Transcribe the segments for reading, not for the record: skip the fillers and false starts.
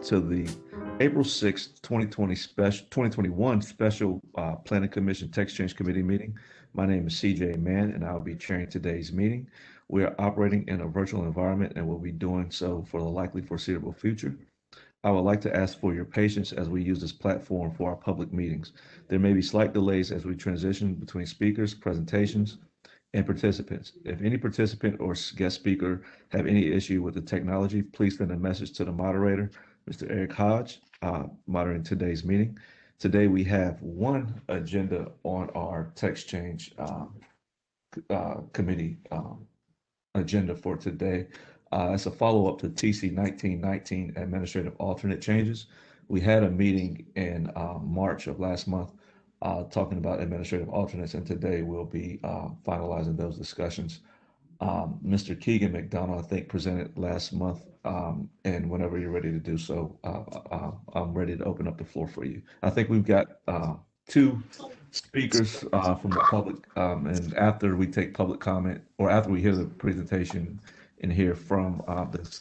to the April 6th, 2021 special Planning Commission Text Change Committee meeting. My name is CJ Mann, and I'll be chairing today's meeting. We are operating in a virtual environment and will be doing so for the likely foreseeable future. I would like to ask for your patience as we use this platform for our public meetings. There may be slight delays as we transition between speakers, presentations, and participants. If any participant or guest speaker have any issue with the technology, please send a message to the moderator, Mr. Eric Hodge, moderating today's meeting. Today we have one agenda on our text change committee agenda for today. It's a follow-up to TC 1919 administrative alternate changes. We had a meeting in March of last month talking about administrative alternates, and today we'll be finalizing those discussions. Mr. Keegan McDonald, I think, presented last month, and whenever you're ready to do so, I'm ready to open up the floor for you. I think we've got two speakers from the public, and after we take public comment, or after we hear the presentation and hear from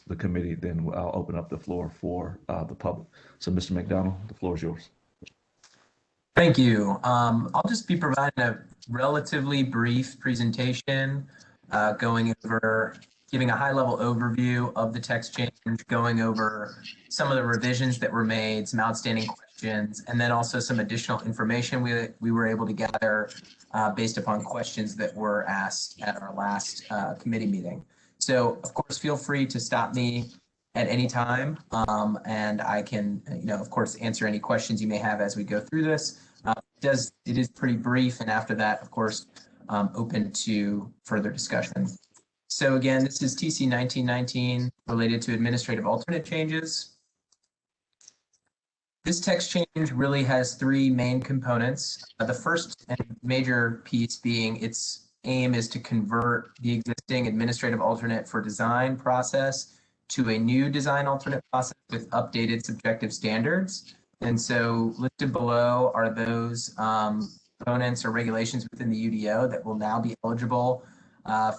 the committee, then I'll open up the floor for the public. So, Mr. McDonald, the floor is yours. Thank you. I'll just be providing a relatively brief presentation, giving a high-level overview of the text change, going over some of the revisions that were made, some outstanding questions, and then also some additional information we were able to gather based upon questions that were asked at our last committee meeting. So, of course, feel free to stop me at any time, and I can, of course, answer any questions you may have as we go through this. It is pretty brief, and after that, of course, open to further discussion. So again, this is TC 1919 related to administrative alternate changes. This text change really has three main components. The first and major piece being its aim is to convert the existing administrative alternate for design process to a new design alternate process with updated subjective standards. And so listed below are those components or regulations within the UDO that will now be eligible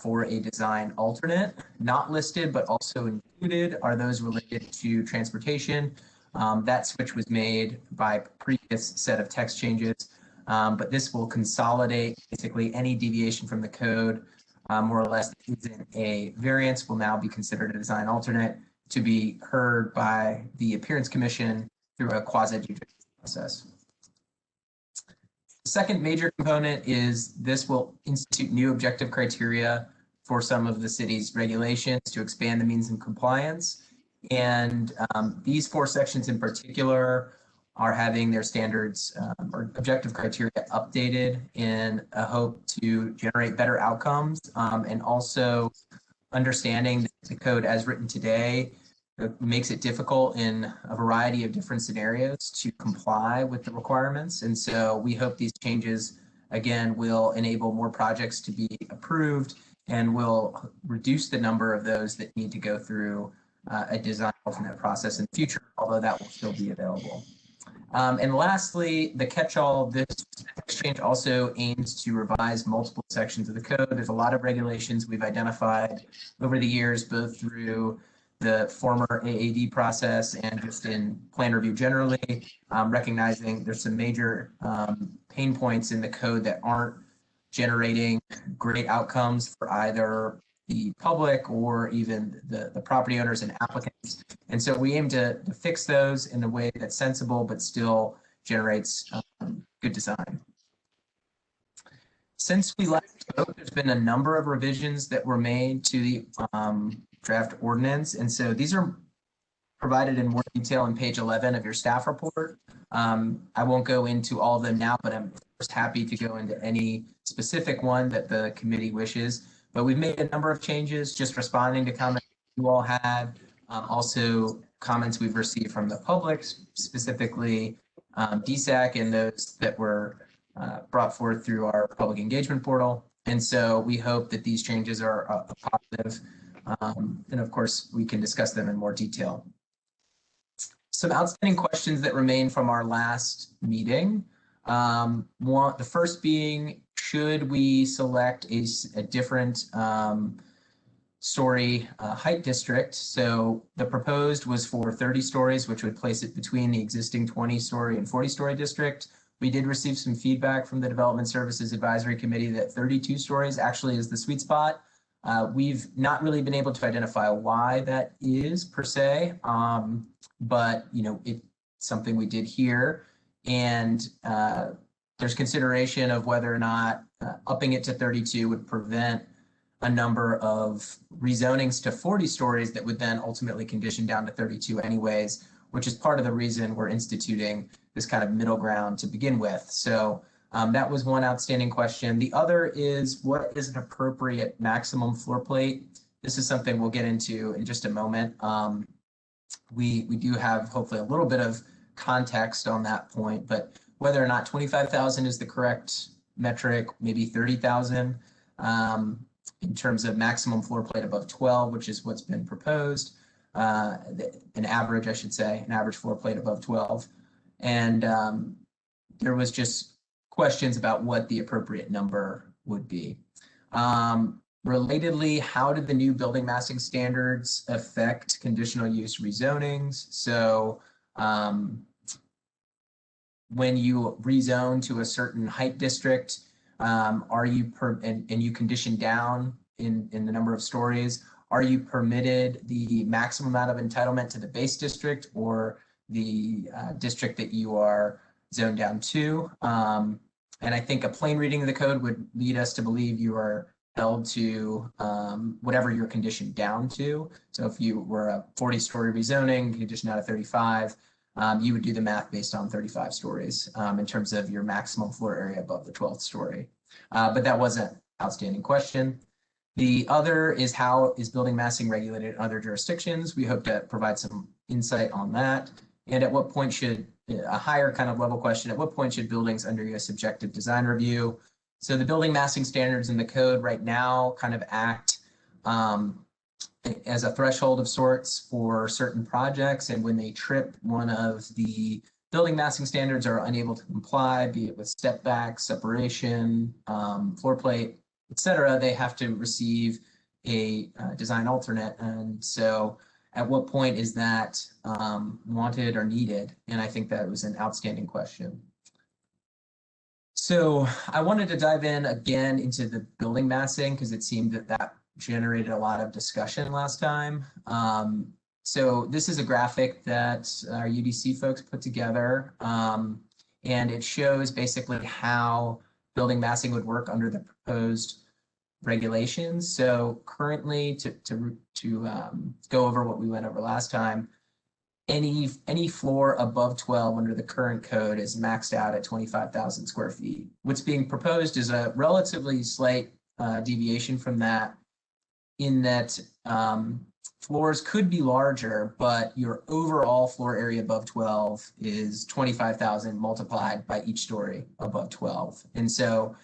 for a design alternate. Not listed, but also included are those related to transportation. That switch was made by previous set of text changes, but this will consolidate basically any deviation from the code, more or less, that isn't a variance will now be considered a design alternate to be heard by the Appearance Commission through a quasi-judicial process. The second major component is this will institute new objective criteria for some of the city's regulations to expand the means of compliance. And these four sections in particular are having their standards or objective criteria updated in a hope to generate better outcomes, and also understanding that the code as written today makes it difficult in a variety of different scenarios to comply with the requirements. And so we hope these changes, again, will enable more projects to be approved and will reduce the number of those that need to go through a design alternate process in the future, although that will still be available. And lastly, the catch-all, this text change also aims to revise multiple sections of the code. There's a lot of regulations we've identified over the years, both through the former AAD process and just in plan review generally, recognizing there's some major pain points in the code that aren't generating great outcomes for either the public or even the property owners and applicants. And so we aim to fix those in a way that's sensible but still generates good design. Since we last spoke, there's been a number of revisions that were made to the draft ordinance. And so these are provided in more detail on page 11 of your staff report. I won't go into all of them now, but I'm first happy to go into any specific one that the committee wishes. But we've made a number of changes, just responding to comments you all had, also comments we've received from the public, specifically DSAC and those that were brought forth through our public engagement portal. And so we hope that these changes are positive. And of course, we can discuss them in more detail. Some outstanding questions that remain from our last meeting. The first being, should we select a different story height district. So the proposed was for 30 stories, which would place it between the existing 20-story and 40-story district. We did receive some feedback from the Development Services Advisory Committee that 32 stories actually is the sweet spot. We've not really been able to identify why that is per se, but it's something we did hear, and there's consideration of whether or not upping it to 32 would prevent a number of rezonings to 40 stories that would then ultimately condition down to 32 anyways, which is part of the reason we're instituting this kind of middle ground to begin with. So that was one outstanding question. The other is, what is an appropriate maximum floor plate? This is something we'll get into in just a moment. We do have hopefully a little bit of context on that point, but whether or not 25,000 is the correct metric, maybe 30,000 in terms of maximum floor plate above 12, which is what's been proposed, an average, I should say, an average floor plate above 12. And there was just questions about what the appropriate number would be. Relatedly, how did the new building massing standards affect conditional use rezonings? So when you rezone to a certain height district, are you and you condition down in the number of stories, are you permitted the maximum amount of entitlement to the base district or the district that you are zoned down to? And I think a plain reading of the code would lead us to believe you are held to whatever you're conditioned down to. So if you were a 40-story rezoning, conditioned out of 35, you would do the math based on 35 stories in terms of your maximum floor area above the 12th story. But that was an outstanding question. The other is, how is building massing regulated in other jurisdictions? We hope to provide some insight on that. And at what point should, a higher kind of level question, at what point should buildings undergo a subjective design review? So the building massing standards in the code right now kind of act as a threshold of sorts for certain projects, and when they trip one of the building massing standards or are unable to comply, be it with step back, separation, floor plate, etc., they have to receive a design alternate. And so at what point is that wanted or needed? And I think that was an outstanding question. So I wanted to dive in again into the building massing because it seemed that that generated a lot of discussion last time. So this is a graphic that our UDC folks put together, and it shows basically how building massing would work under the proposed regulations. So currently, to go over what we went over last time, any floor above 12 under the current code is maxed out at 25,000 square feet. What's being proposed is a relatively slight deviation from that, in that floors could be larger, but your overall floor area above 12 is 25,000 multiplied by each story above 12. And so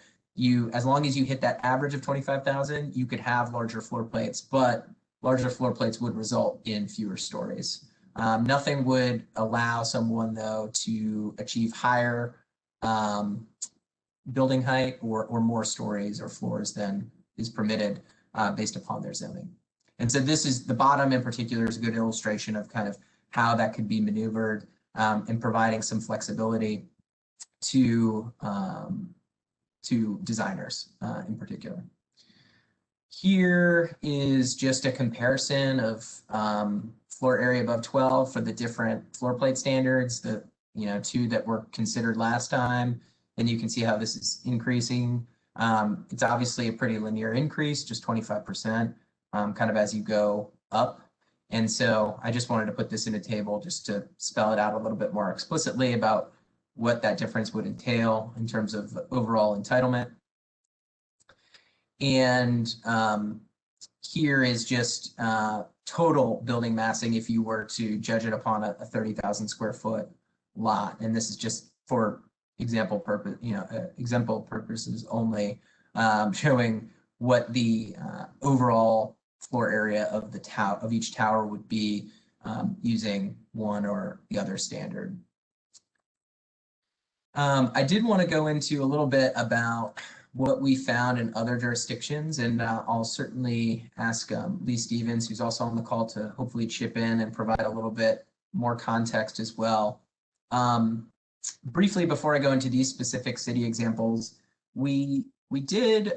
as long as you hit that average of 25,000, you could have larger floor plates, but larger floor plates would result in fewer stories. Nothing would allow someone, though, to achieve higher building height or more stories or floors than is permitted based upon their zoning. And so this is, the bottom in particular is a good illustration of kind of how that could be maneuvered and providing some flexibility to designers in particular. Here is just a comparison of floor area above 12 for the different floor plate standards, the two that were considered last time. And you can see how this is increasing. It's obviously a pretty linear increase, just 25%, kind of as you go up. And so I just wanted to put this in a table just to spell it out a little bit more explicitly about what that difference would entail in terms of overall entitlement. And here is just total building massing if you were to judge it upon a 30,000 square foot lot. And this is just for example purposes only, showing what the overall floor area of the of each tower would be using one or the other standard. I did want to go into a little bit about what we found in other jurisdictions, and I'll certainly ask Lee Stevens, who's also on the call, to hopefully chip in and provide a little bit more context as well. Briefly, before I go into these specific city examples, we did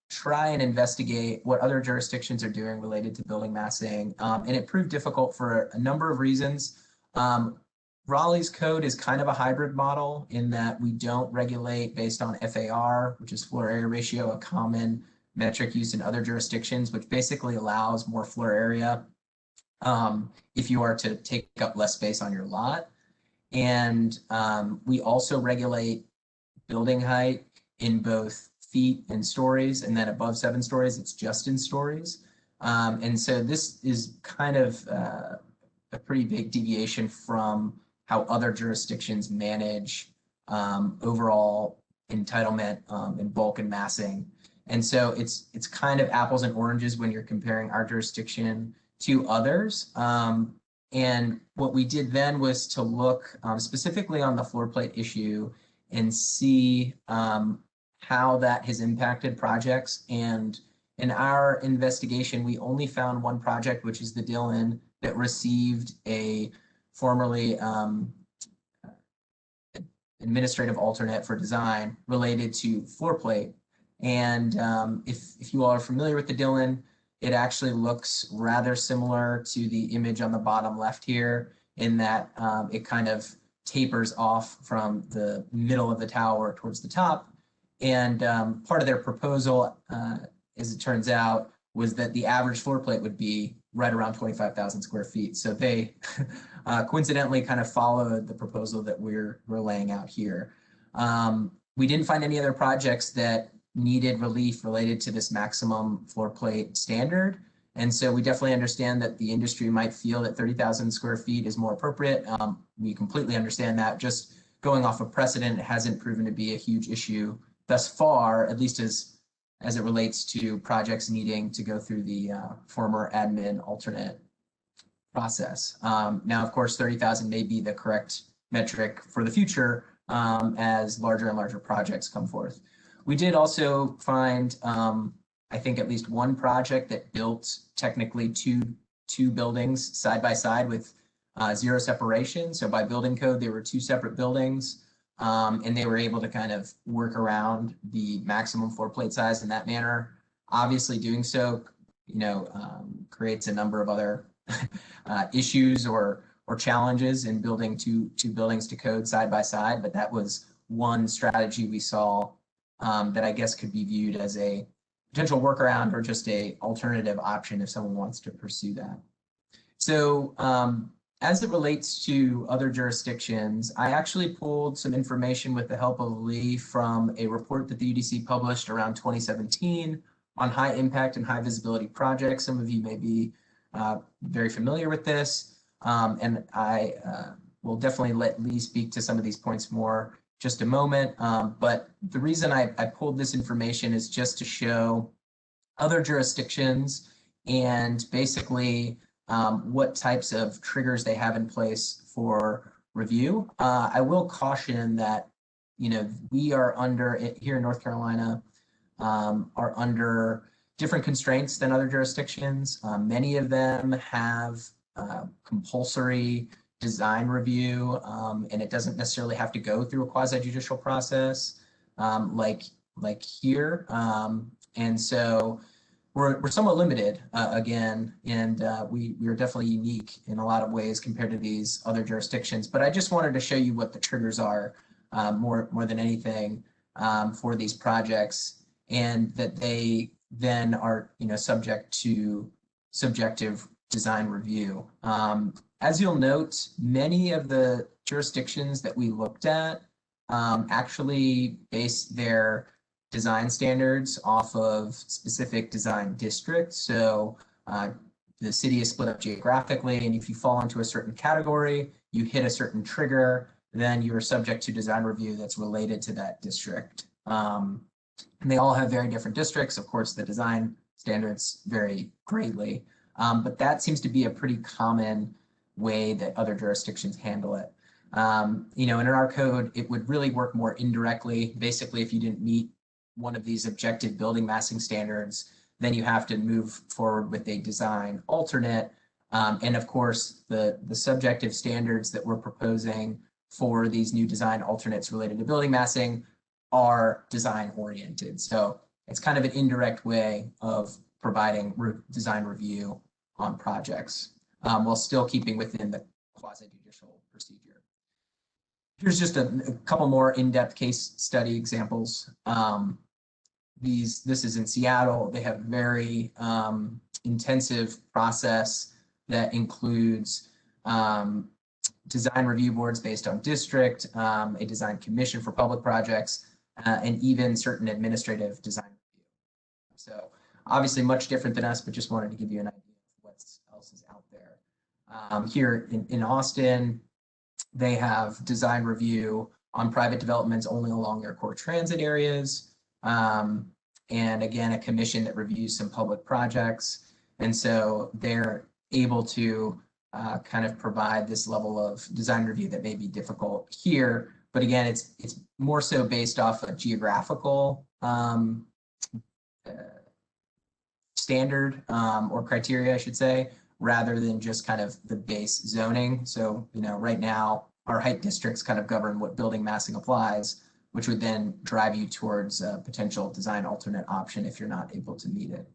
try and investigate what other jurisdictions are doing related to building massing, and it proved difficult for a number of reasons. Raleigh's code is kind of a hybrid model in that we don't regulate based on FAR, which is floor area ratio, a common metric used in other jurisdictions, which basically allows more floor area if you are to take up less space on your lot. And we also regulate building height in both feet and stories, and then above 7 stories, it's just in stories. And so this is kind of a pretty big deviation from how other jurisdictions manage overall entitlement in bulk and massing. And so it's kind of apples and oranges when you're comparing our jurisdiction to others. And what we did then was to look specifically on the floor plate issue and see how that has impacted projects. And in our investigation, we only found one project, which is the Dillon, that received a formerly administrative alternate for design related to floor plate. And if you all are familiar with the Dillon, it actually looks rather similar to the image on the bottom left here, in that it kind of tapers off from the middle of the tower towards the top. And part of their proposal, as it turns out, was that the average floor plate would be right around 25,000 square feet. So they coincidentally kind of followed the proposal that we're laying out here. We didn't find any other projects that needed relief related to this maximum floor plate standard. And so we definitely understand that the industry might feel that 30,000 square feet is more appropriate. We completely understand that. Just going off of precedent, it hasn't proven to be a huge issue thus far, at least as it relates to projects needing to go through the former admin alternate process. Now, of course, 30,000 may be the correct metric for the future as larger and larger projects come forth. We did also find, I think, at least one project that built technically two buildings side by side with zero separation. So by building code, they were 2 separate buildings, and they were able to kind of work around the maximum floor plate size in that manner. Obviously, doing so, creates a number of other issues or challenges in building two buildings to code side by side. But that was one strategy we saw that I guess could be viewed as a potential workaround or just a alternative option if someone wants to pursue that. So as it relates to other jurisdictions, I actually pulled some information with the help of Lee from a report that the UDC published around 2017 on high impact and high visibility projects. Some of you may be very familiar with this, and I will definitely let Lee speak to some of these points more just a moment. But the reason I pulled this information is just to show other jurisdictions and basically what types of triggers they have in place for review. I will caution that, we are under, here in North Carolina, are under different constraints than other jurisdictions. Many of them have compulsory design review, and it doesn't necessarily have to go through a quasi-judicial process like here. And so we're somewhat limited again, and we are definitely unique in a lot of ways compared to these other jurisdictions. But I just wanted to show you what the triggers are more than anything for these projects, and that they then are subject to subjective design review. As you'll note, many of the jurisdictions that we looked at actually base their design standards off of specific design districts. So the city is split up geographically, and if you fall into a certain category, you hit a certain trigger, then you are subject to design review that's related to that district. And they all have very different districts. Of course, the design standards vary greatly, but that seems to be a pretty common way that other jurisdictions handle it. And in our code, it would really work more indirectly. Basically, if you didn't meet one of these objective building massing standards, then you have to move forward with a design alternate. And of course, the subjective standards that we're proposing for these new design alternates related to building massing are design oriented. So it's kind of an indirect way of providing design review on projects while still keeping within the quasi-judicial procedure. Here's just a couple more in-depth case study examples. This is in Seattle. They have very intensive process that includes design review boards based on district, a design commission for public projects, and even certain administrative design review. So obviously much different than us, but just wanted to give you an idea of what else is out there. Here in Austin, they have design review on private developments only along their core transit areas. And again, a commission that reviews some public projects. And so they're able to kind of provide this level of design review that may be difficult here. But again, it's more so based off a geographical standard or criteria, I should say, rather than just kind of the base zoning. So, right now, our height districts kind of govern what building massing applies, which would then drive you towards a potential design alternate option if you're not able to meet it.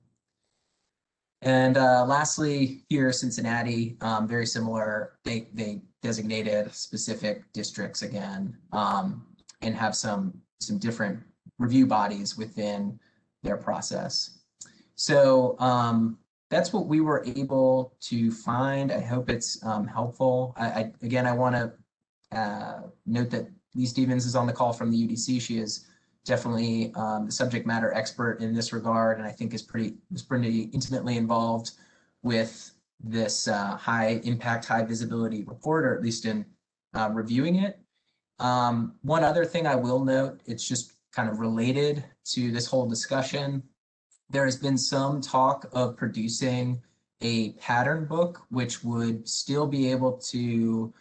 And lastly, here, Cincinnati, very similar. They designated specific districts again, and have some different review bodies within their process. So that's what we were able to find. I hope it's helpful. Again, I want to note that Lee Stevens is on the call from the UDC. She is definitely the subject matter expert in this regard, and I think was pretty intimately involved with this high impact, high visibility report, or at least in reviewing it. One other thing I will note, it's just kind of related to this whole discussion. There has been some talk of producing a pattern book, which would still be able to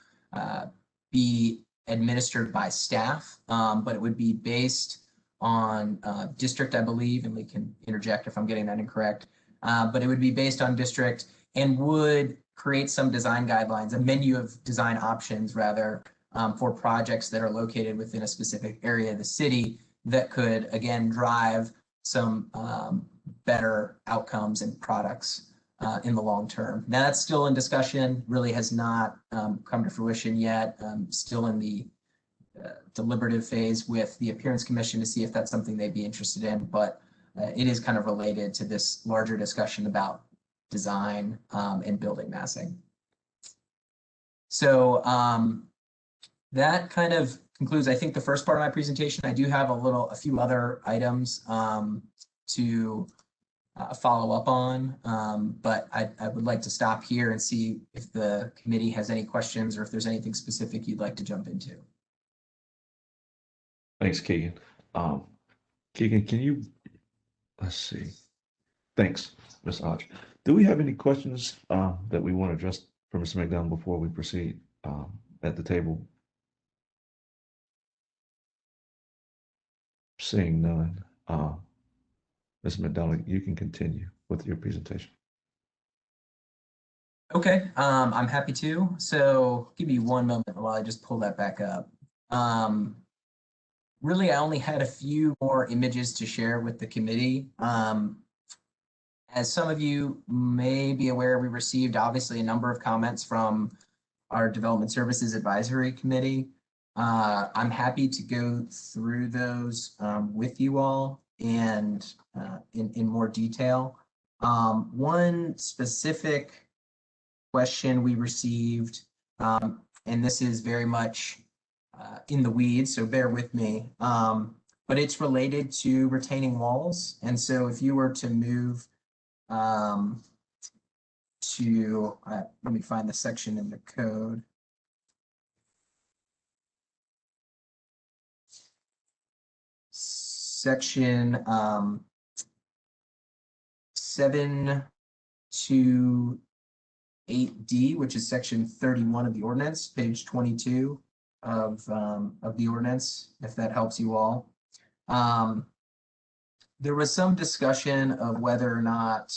be administered by staff, but it would be based on district, I believe, and we can interject if I'm getting that incorrect, but it would be based on district and would create some design guidelines, a menu of design options rather, for projects that are located within a specific area of the city that could, again, drive some better outcomes and products in the long term. Now that's still in discussion, really has not come to fruition yet, still in the deliberative phase with the Appearance Commission to see if that's something they'd be interested in, but it is kind of related to this larger discussion about design and building massing. So that kind of concludes, I think, the first part of my presentation. I do have a few other items to follow up on, but I would like to stop here and see if the committee has any questions or if there's anything specific you'd like to jump into. Thanks, Keegan. Keegan, can you, let's see. Thanks, Ms. Hodge. Do we have any questions that we want to address for Mr. McDonald before we proceed at the table? Seeing none. Ms. McDonald, you can continue with your presentation. Okay, I'm happy to. So give me one moment while I just pull that back up. Really, I only had a few more images to share with the committee. As some of you may be aware, we received obviously a number of comments from our Development Services Advisory Committee. I'm happy to go through those with you all and in more detail. One specific question we received, and this is very much in the weeds, so bear with me, but it's related to retaining walls. And so if you were to move let me find the section in the code. Section 728D, which is section 31 of the ordinance, page 22 of the ordinance, if that helps you all. there was some discussion of whether or not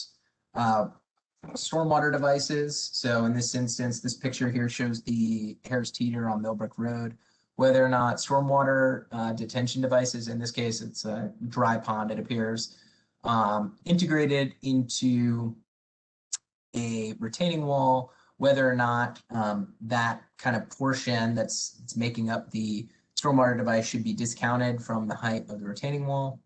stormwater devices. So in this instance, this picture here shows the Harris Teeter on Millbrook Road, whether or not stormwater detention devices, in this case, it's a dry pond, it appears, integrated into a retaining wall, whether or not that kind of portion that's making up the stormwater device should be discounted from the height of the retaining wall.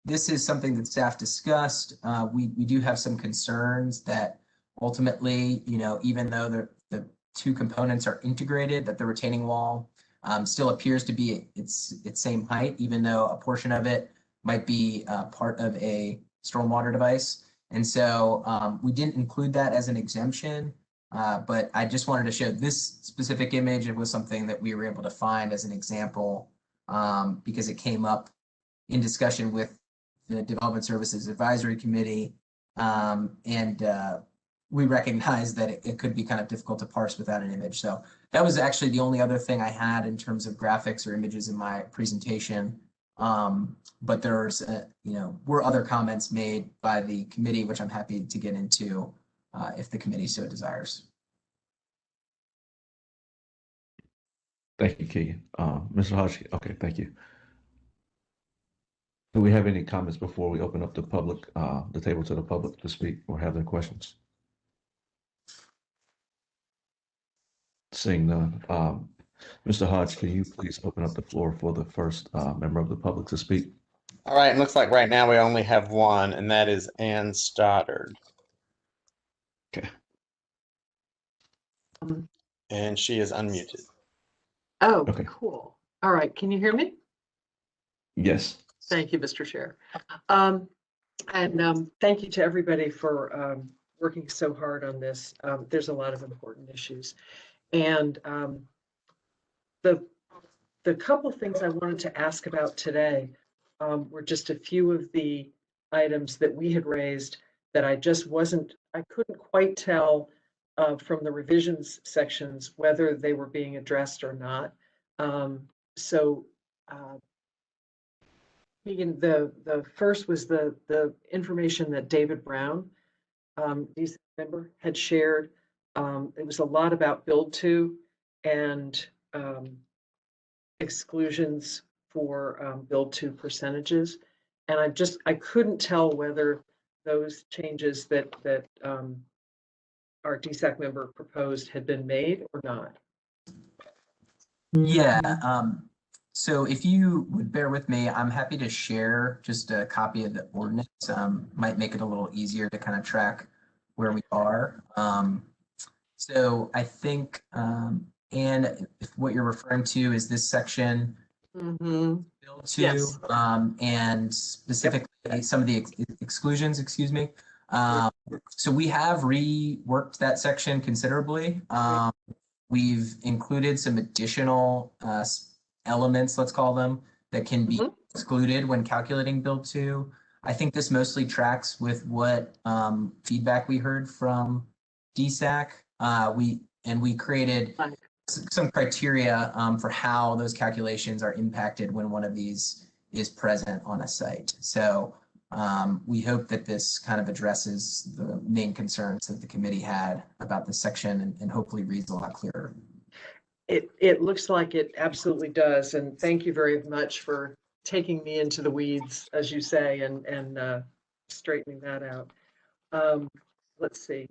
This is something that staff discussed. We do have some concerns that ultimately, even though the two components are integrated, that the retaining wall still appears to be its same height, even though a portion of it might be part of a stormwater device. And so we didn't include that as an exemption, but I just wanted to show this specific image. It was something that we were able to find as an example because it came up in discussion with the Development Services Advisory Committee. We recognize that it could be kind of difficult to parse without an image. So that was actually the only other thing I had in terms of graphics or images in my presentation. But there's, were other comments made by the committee, which I'm happy to get into if the committee so desires. Thank you, Keegan. Mr. Hodge, okay, thank you. Do we have any comments before we open up the public, the table to the public to speak or have their questions? Seeing none. Mr. Hodge, can you please open up the floor for the first member of the public to speak? All right, it looks like right now we only have one, and that is Ann Stoddard. Okay. And she is unmuted. Oh, Okay. cool. All right, can you hear me? Yes. Thank you, Mr. Chair. Thank you to everybody for working so hard on this. There's a lot of important issues. And the couple things I wanted to ask about today were just a few of the items that we had raised that I couldn't quite tell from the revisions sections whether they were being addressed or not. Keegan, the first was the information that David Brown, DC member, had shared. It was a lot about build to and exclusions for build to percentages. And I couldn't tell whether those changes that our DSAC member proposed had been made or not. Yeah. So if you would bear with me, I'm happy to share just a copy of the ordinance. Might make it a little easier to kind of track where we are. So I think, and if what you're referring to is this section, Bill 2, Yes. and specifically some of the exclusions, excuse me. So we have reworked that section considerably. We've included some additional elements, let's call them, that can be excluded when calculating build to. I think this mostly tracks with what feedback we heard from DSAC. We created some criteria for how those calculations are impacted when one of these is present on a site. So we hope that this kind of addresses the main concerns that the committee had about this section and hopefully reads a lot clearer. It looks like it absolutely does. And thank you very much for taking me into the weeds, as you say, and straightening that out. Let's see.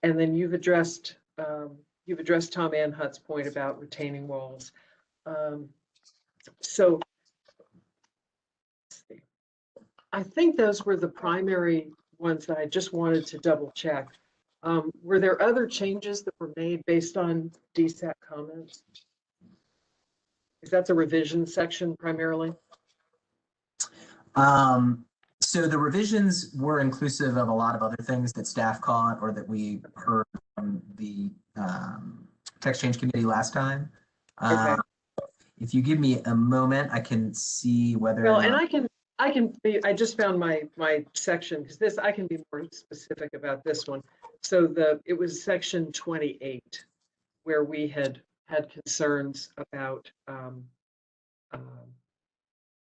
And then you've addressed Tom Anhut's point about retaining walls. So let's see. I think those were the primary ones that I just wanted to double check. Were there other changes that were made based on DSAC comments? Is that the revision section primarily? So the revisions were inclusive of a lot of other things that staff caught or that we heard from the text change committee last time. Okay. If you give me a moment, I can see whether. Well, and I just found my section because I can be more specific about this one. So it was section 28 where we had concerns about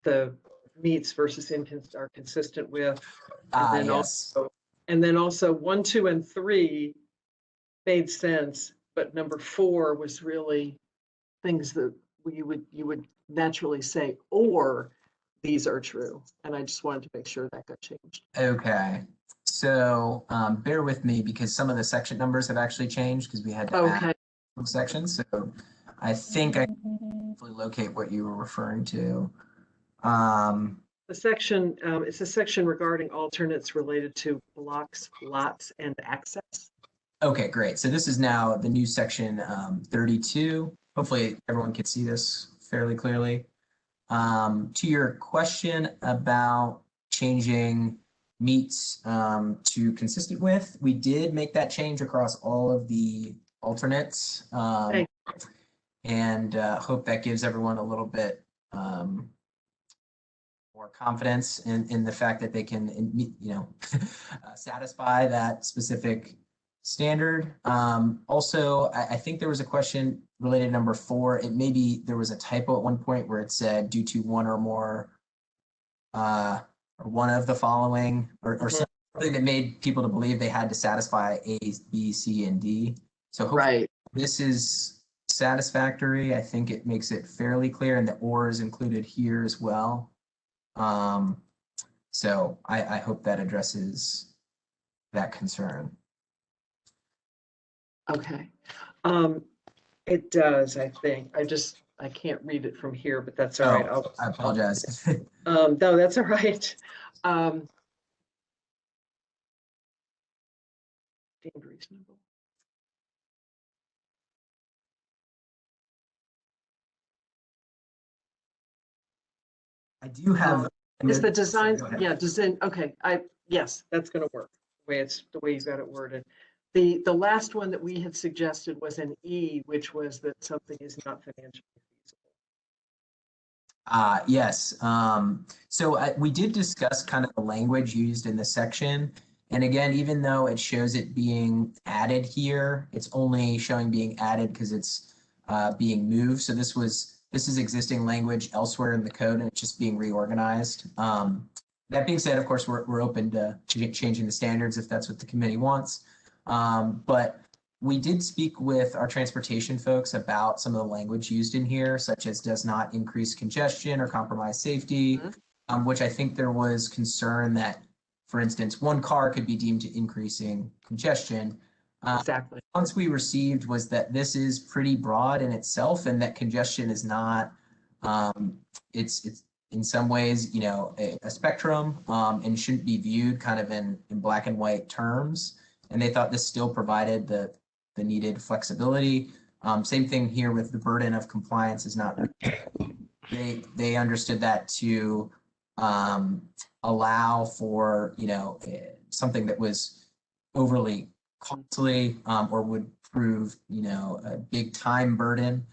the meets versus are consistent with. And then Yes. also 1, 2, and 3 made sense, but number 4 was really things that you would naturally say, or these are true. And I just wanted to make sure that got changed. Okay. So bear with me because some of the section numbers have actually changed because we had to Okay, add sections. So I think I can hopefully locate what you were referring to. the section, it's a section regarding alternates related to blocks, lots, and access. Okay, great. So this is now the new section 32. Hopefully everyone can see this fairly clearly. To your question about changing meets to consistent with, we did make that change across all of the alternates. Thank And hope that gives everyone a little bit more confidence in the fact that they can, satisfy that specific standard. Also, I think there was a question related to number 4. It maybe there was a typo at one point where it said due to one or more, or one of the following, or something that made people to believe they had to satisfy A, B, C, and D. So hopefully Right. this is satisfactory. I think it makes it fairly clear, and the or is included here as well. So I hope that addresses that concern. Okay. It does, I think. I can't read it from here, but that's all right. I apologize. No, that's all right. Deemed reasonable. I do have. Is the design, Go ahead. yeah, design, okay, yes, that's gonna work, the way you've got it worded. The last one that we had suggested was an E, which was that something is not financially feasible. Yes. So we did discuss kind of the language used in the section. And again, even though it shows it being added here, it's only showing being added because it's being moved. So this is existing language elsewhere in the code and it's just being reorganized. That being said, of course, we're open to changing the standards if that's what the committee wants. But we did speak with our transportation folks about some of the language used in here, such as does not increase congestion or compromise safety, which I think there was concern that, for instance, one car could be deemed to increasing congestion. Exactly. Once we received was that this is pretty broad in itself and that congestion is not, it's in some ways, a spectrum and shouldn't be viewed kind of in black and white terms. And they thought this still provided the needed flexibility. Same thing here with the burden of compliance is not, they understood that to allow for, something that was overly costly or would prove, a big time burden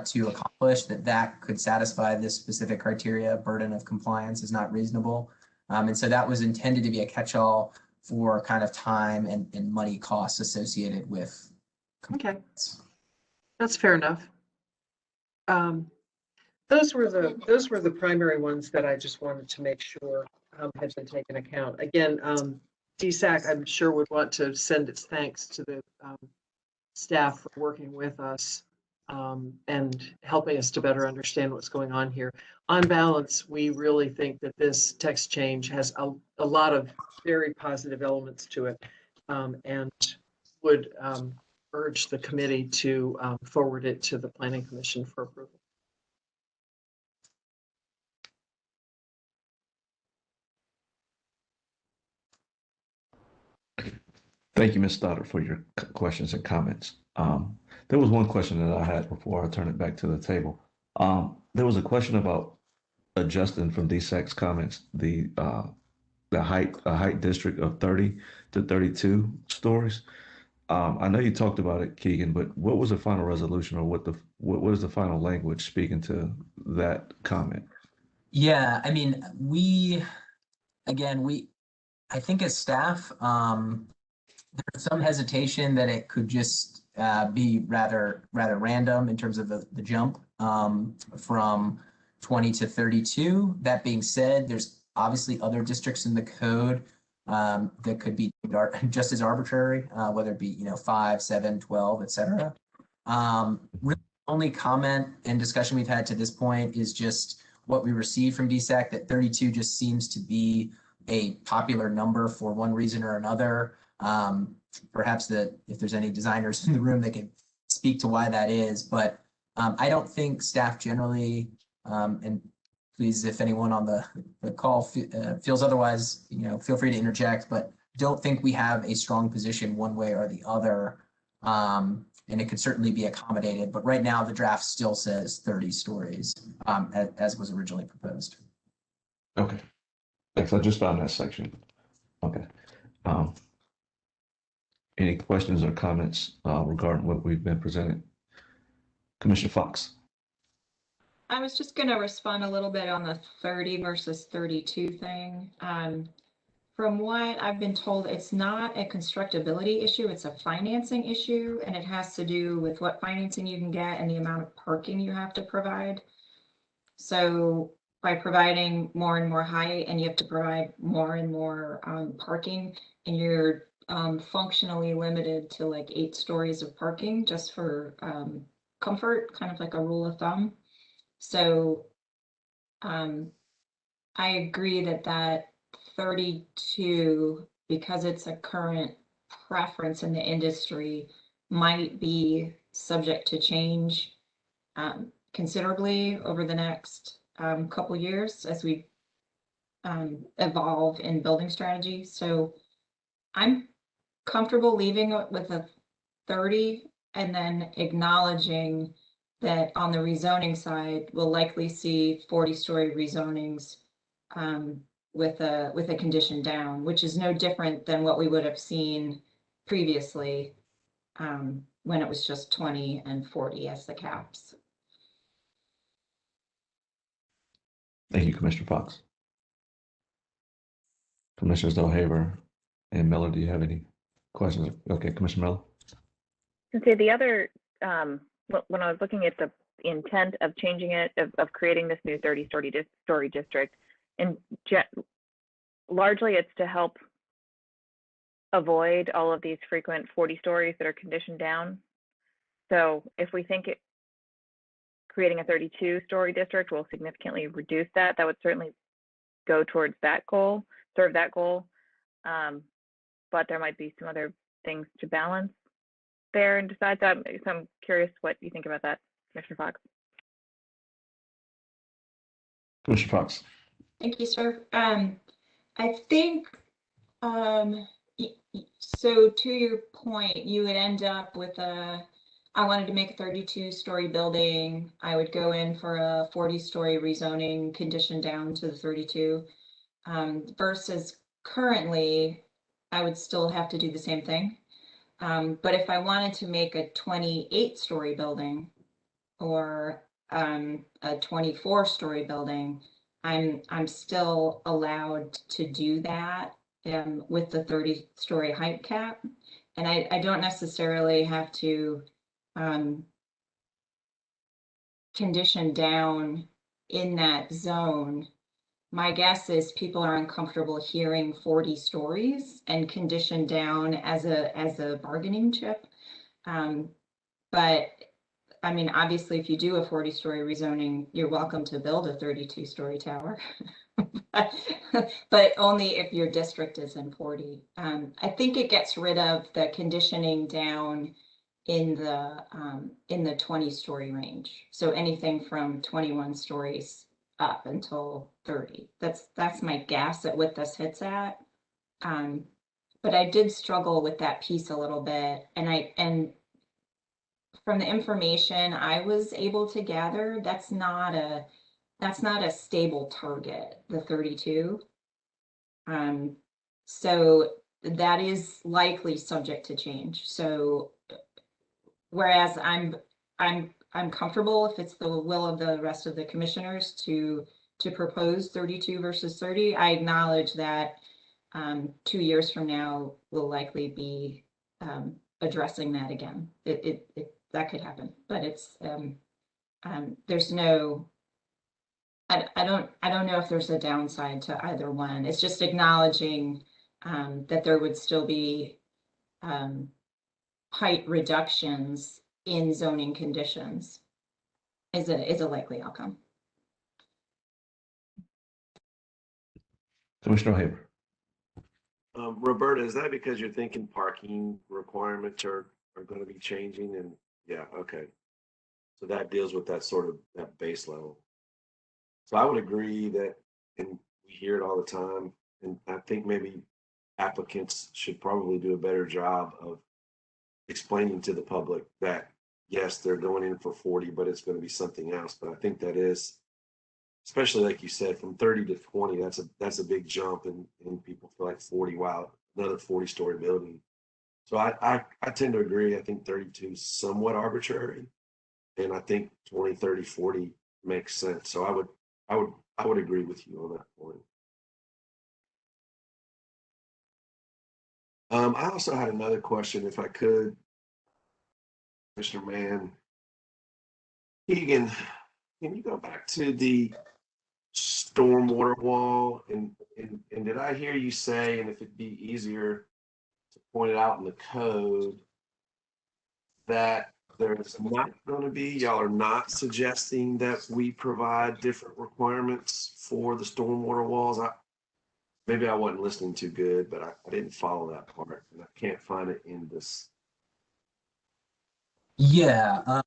to accomplish that could satisfy this specific criteria. Burden of compliance is not reasonable. And so that was intended to be a catch-all for kind of time and money costs associated with compliance. Okay, that's fair enough. Those were the primary ones that I just wanted to make sure had been taken account. Again, DSAC, I'm sure would want to send its thanks to the staff for working with us and helping us to better understand what's going on here. On balance, we really think that this text change has a lot of very positive elements to it and would urge the committee to forward it to the Planning Commission for approval. Thank you, Ms. Stoddard, for your questions and comments. There was one question that I had before I turn it back to the table. There was a question about adjusting from DSAC's comments, the height district of 30 to 32 stories. I know you talked about it, Keegan, but what was the final resolution or what was the final language speaking to that comment? Yeah, I mean, I think as staff, there's some hesitation that it could just be rather random in terms of the jump from 20 to 32. That being said, there's obviously other districts in the code that could be just as arbitrary, whether it be 5, 7, 12, etc. Really, only comment and discussion we've had to this point is just what we received from DSAC, that 32 just seems to be a popular number for one reason or another. Perhaps that if there's any designers in the room, they can speak to why that is. But I don't think staff generally, and please, if anyone on the call feels otherwise, feel free to interject, but don't think we have a strong position one way or the other. And it could certainly be accommodated, but right now the draft still says 30 stories as was originally proposed. Okay. Thanks. I just found that section. Okay. Any questions or comments regarding what we've been presented? Commissioner Fox. I was just going to respond a little bit on the 30 versus 32 thing. From what I've been told, it's not a constructability issue, it's a financing issue, and it has to do with what financing you can get and the amount of parking you have to provide. So by providing more and more height, and you have to provide more and more parking, and you're functionally limited to like 8 stories of parking just for comfort, kind of like a rule of thumb. So I agree that 32, because it's a current preference in the industry, might be subject to change considerably over the next couple years as we evolve in building strategy. So I'm comfortable leaving it with a 30 and then acknowledging that on the rezoning side, we'll likely see 40-story rezonings with a condition down, which is no different than what we would have seen previously when it was just 20 and 40 as the caps. Thank you, Commissioner Fox. Commissioners O'Haver and Miller, do you have any questions? Okay, Commissioner Miller. So the other, when I was looking at the intent of changing it, of creating this new 30-story district, and largely it's to help avoid all of these frequent 40 stories that are conditioned down. So if we think creating a 32-story district will significantly reduce that, that would certainly go towards that goal, serve that goal. But there might be some other things to balance there and decide that. So I'm curious what you think about that, Commissioner Fox. Commissioner Fox. Thank you, sir. I think, so to your point, you would end up with I wanted to make a 32-story building. I would go in for a 40-story rezoning condition down to the 32 versus currently, I would still have to do the same thing. But if I wanted to make a 28-story building or a 24-story building, I'm still allowed to do that with the 30-story height cap. And I don't necessarily have to condition down in that zone. My guess is people are uncomfortable hearing 40 stories and condition down as a bargaining chip. But I mean, obviously, if you do a 40-story rezoning, you're welcome to build a 32-story tower, but only if your district is in 40. I think it gets rid of the conditioning down in the 20-story range. So anything from 21 stories up until 30. That's my guess at what this hits at. But I did struggle with that piece a little bit, and from the information I was able to gather, that's not a stable target, the 32. So that is likely subject to change. So whereas I'm comfortable if it's the will of the rest of the commissioners to propose 32 versus 30, I acknowledge that 2 years from now we'll likely be addressing that again. That could happen, but it's there's no I don't know if there's a downside to either one. It's just acknowledging that there would still be height reductions in zoning conditions is a likely outcome. Commissioner Haber. Roberta, is that because you're thinking parking requirements are going to be changing? And yeah, okay. So that deals with that sort of that base level. So I would agree that, and we hear it all the time, and I think maybe applicants should probably do a better job of explaining to the public that, yes, they're going in for 40, but it's going to be something else. But I think that is, especially like you said, from 30 to 20, that's a big jump, and people feel like 40, wow, another 40-story building. So I tend to agree. I think 32 is somewhat arbitrary, and I think 20, 30, 40 makes sense. So I would agree with you on that point. I also had another question, if I could, Mr. Mann. Keegan, can you go back to the stormwater wall? And did I hear you say, and if it'd be easier to point it out in the code, that there's not going to be, y'all are not suggesting that we provide different requirements for the stormwater walls? Maybe I wasn't listening too good, but I didn't follow that part, and I can't find it in this. Yeah.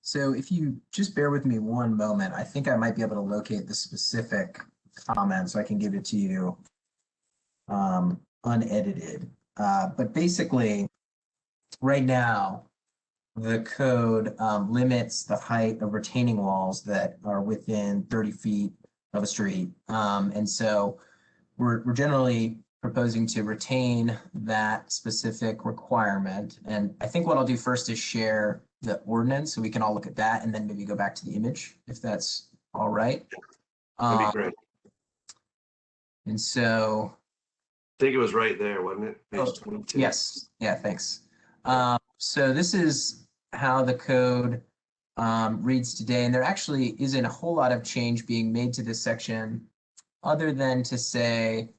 So if you just bear with me one moment, I think I might be able to locate the specific comment so I can give it to you unedited. But basically, right now, the code limits the height of retaining walls that are within 30 feet of a street. And so we're generally proposing to retain that specific requirement. And I think what I'll do first is share the ordinance so we can all look at that and then maybe go back to the image, if that's all right. That'd be great. And so I think it was right there, wasn't it? Page 22. yes. Yeah, thanks. So this is how the code reads today. And there actually isn't a whole lot of change being made to this section other than to say,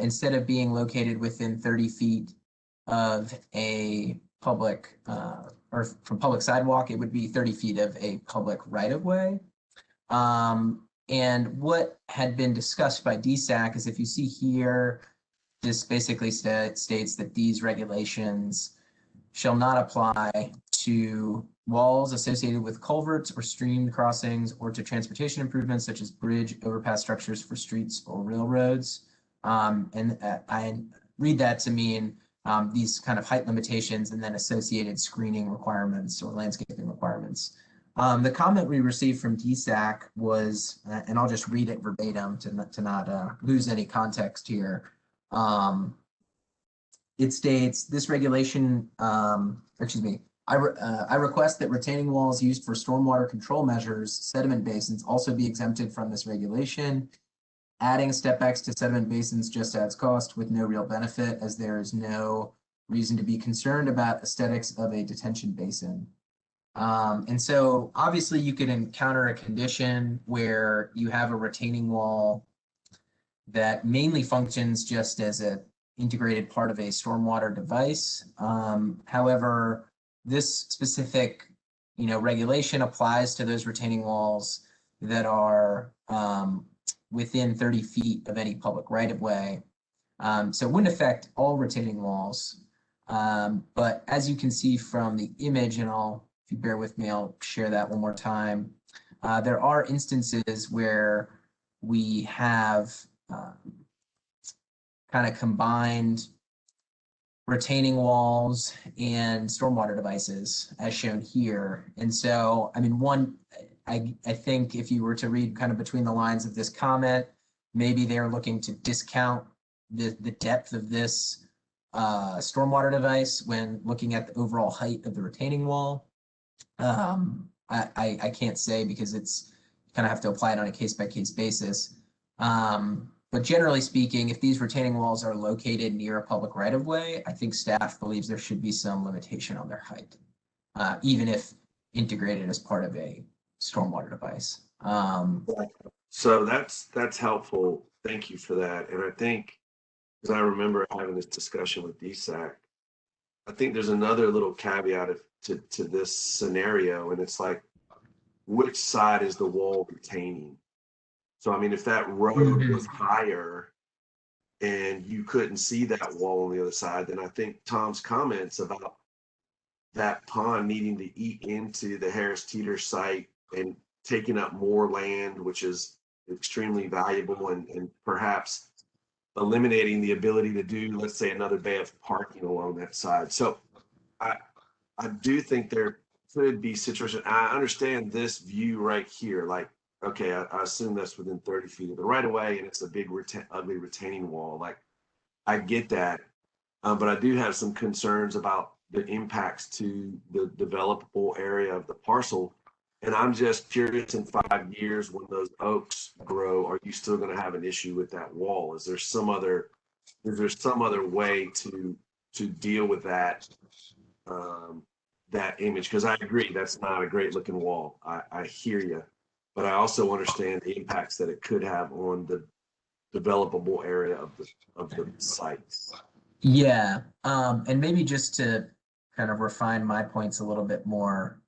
instead of being located within 30 feet of a public or from public sidewalk, it would be 30 feet of a public right-of-way. And what had been discussed by DSAC is, if you see here, this basically states that these regulations shall not apply to walls associated with culverts or stream crossings or to transportation improvements such as bridge, overpass structures for streets or railroads. And I read that to mean these kind of height limitations and then associated screening requirements or landscaping requirements. The comment we received from DSAC was, and I'll just read it verbatim to not lose any context here. It states, this regulation, I request that retaining walls used for stormwater control measures, sediment basins, also be exempted from this regulation. Adding step backs to sediment basins just adds cost with no real benefit, as there is no reason to be concerned about aesthetics of a detention basin. And so obviously you could encounter a condition where you have a retaining wall that mainly functions just as an integrated part of a stormwater device. However, this specific, regulation applies to those retaining walls that are within 30 feet of any public right-of-way. So it wouldn't affect all retaining walls. But as you can see from the image, and if you bear with me, I'll share that one more time. There are instances where we have kind of combined retaining walls and stormwater devices as shown here. And so, I mean, I think if you were to read kind of between the lines of this comment, maybe they're looking to discount the depth of this stormwater device when looking at the overall height of the retaining wall. I can't say because it's kind of have to apply it on a case-by-case basis. But generally speaking, if these retaining walls are located near a public right-of-way, I think staff believes there should be some limitation on their height, even if integrated as part of a stormwater device. So that's helpful. Thank you for that. And I think, because I remember having this discussion with DSAC, I think there's another little caveat to this scenario, and it's like, which side is the wall retaining? So I mean, if that road was higher and you couldn't see that wall on the other side, then I think Tom's comments about that pond needing to eat into the Harris Teeter site and taking up more land, which is extremely valuable, and perhaps eliminating the ability to do, let's say, another bay of parking along that side. So I do think there could be situations. I understand this view right here. Like, okay, I assume that's within 30 feet of the right of way, and it's a big ugly retaining wall. Like, I get that, but I do have some concerns about the impacts to the developable area of the parcel. And I'm just curious, in 5 years, when those oaks grow, are you still going to have an issue with that wall? Is there some other way to deal with that that image? Because I agree, that's not a great looking wall. I hear you, but I also understand the impacts that it could have on the developable area of the site. Yeah, and maybe just to kind of refine my points a little bit more,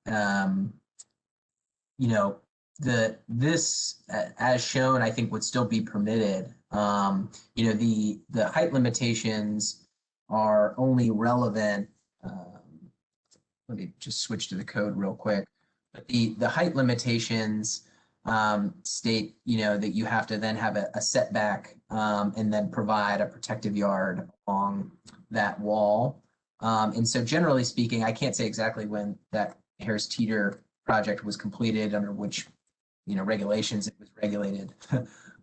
you know, this as shown, I think would still be permitted. You know, the height limitations are only relevant. Let me just switch to the code real quick. But the height limitations state, you know, that you have to then have a setback and then provide a protective yard along that wall. And so generally speaking, I can't say exactly when that Harris Teeter project was completed, under which, you know, regulations it was regulated.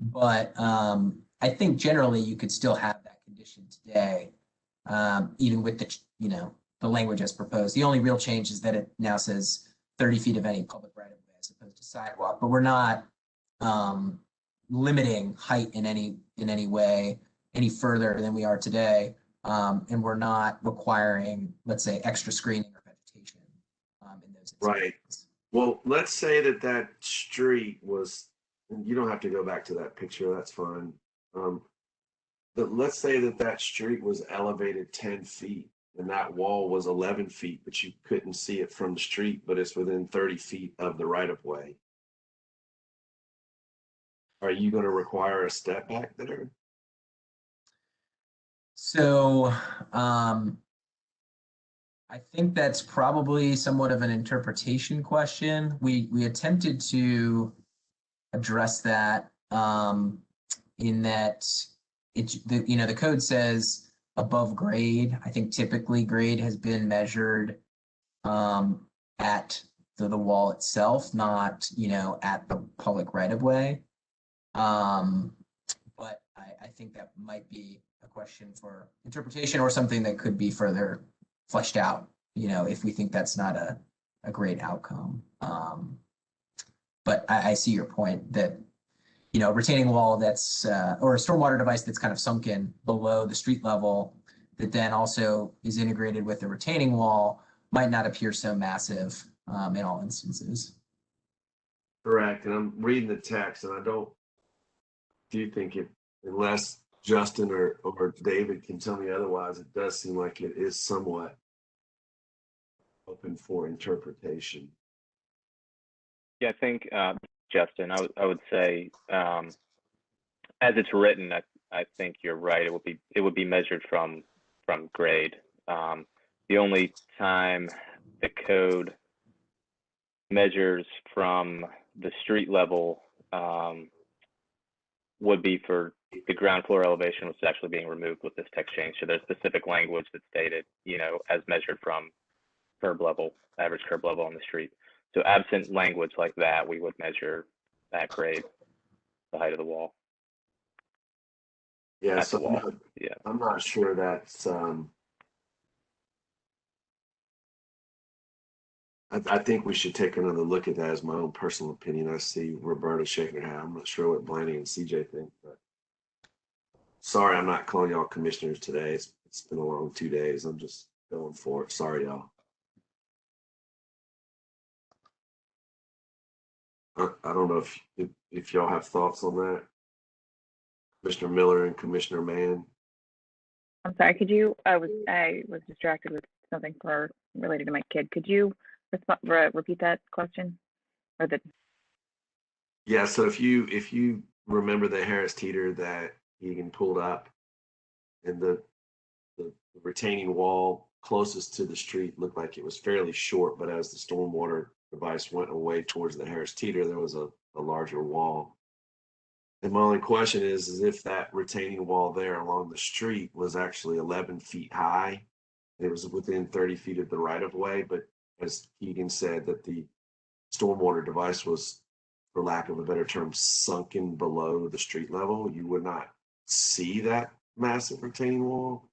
But I think generally you could still have that condition today, even with the, you know, the language as proposed. The only real change is that it now says 30 feet of any public right of way as opposed to sidewalk, but we're not limiting height in any way any further than we are today. And we're not requiring, let's say, extra screening or vegetation in those instances. Right. Well, let's say that street was, and you don't have to go back to that picture, that's fine. But let's say that street was elevated 10 feet and that wall was 11 feet, but you couldn't see it from the street, but it's within 30 feet of the right of way. Are you going to require a step back there? So I think that's probably somewhat of an interpretation question. We attempted to address that in that the code says above grade. I think typically grade has been measured at the wall itself, not, you know, at the public right of way. But I think that might be a question for interpretation or something that could be further fleshed out, you know, if we think that's not a great outcome. But I see your point that, you know, retaining wall that's, or a stormwater device that's kind of sunken below the street level that then also is integrated with the retaining wall might not appear so massive in all instances. Correct. And I'm reading the text and I do think it, unless Justin or David can tell me otherwise, it does seem like it is somewhat open for interpretation. Yeah, I think, Justin, I would say, as it's written, I think you're right. It would be measured from grade. The only time the code measures from the street level would be for the ground floor elevation, which is actually being removed with this text change. So there's specific language that's stated, you know, as measured from curb level, average curb level on the street. So absent language like that, we would measure that grade, the height of the wall. Yeah, At so the wall. Yeah. I'm not sure that's I think we should take another look at that, as my own personal opinion. I see Roberta shaking her head. I'm not sure what Blaney and CJ think, but sorry, I'm not calling y'all commissioners today. It's been a long 2 days. I'm just going for it. Sorry, y'all. I don't know if y'all have thoughts on that. Commissioner Miller and Commissioner Mann. I'm sorry, could you, I was distracted with something related to my kid. Could you repeat that question? Or the, Yeah, so if you remember the Harris Teeter that Egan pulled up, and the retaining wall closest to the street looked like it was fairly short, but as the stormwater device went away towards the Harris Teeter, there was a larger wall. And my only question is if that retaining wall there along the street was actually 11 feet high, it was within 30 feet of the right of way, but as Keegan said, that the stormwater device was, for lack of a better term, sunken below the street level, you would not see that massive retaining wall.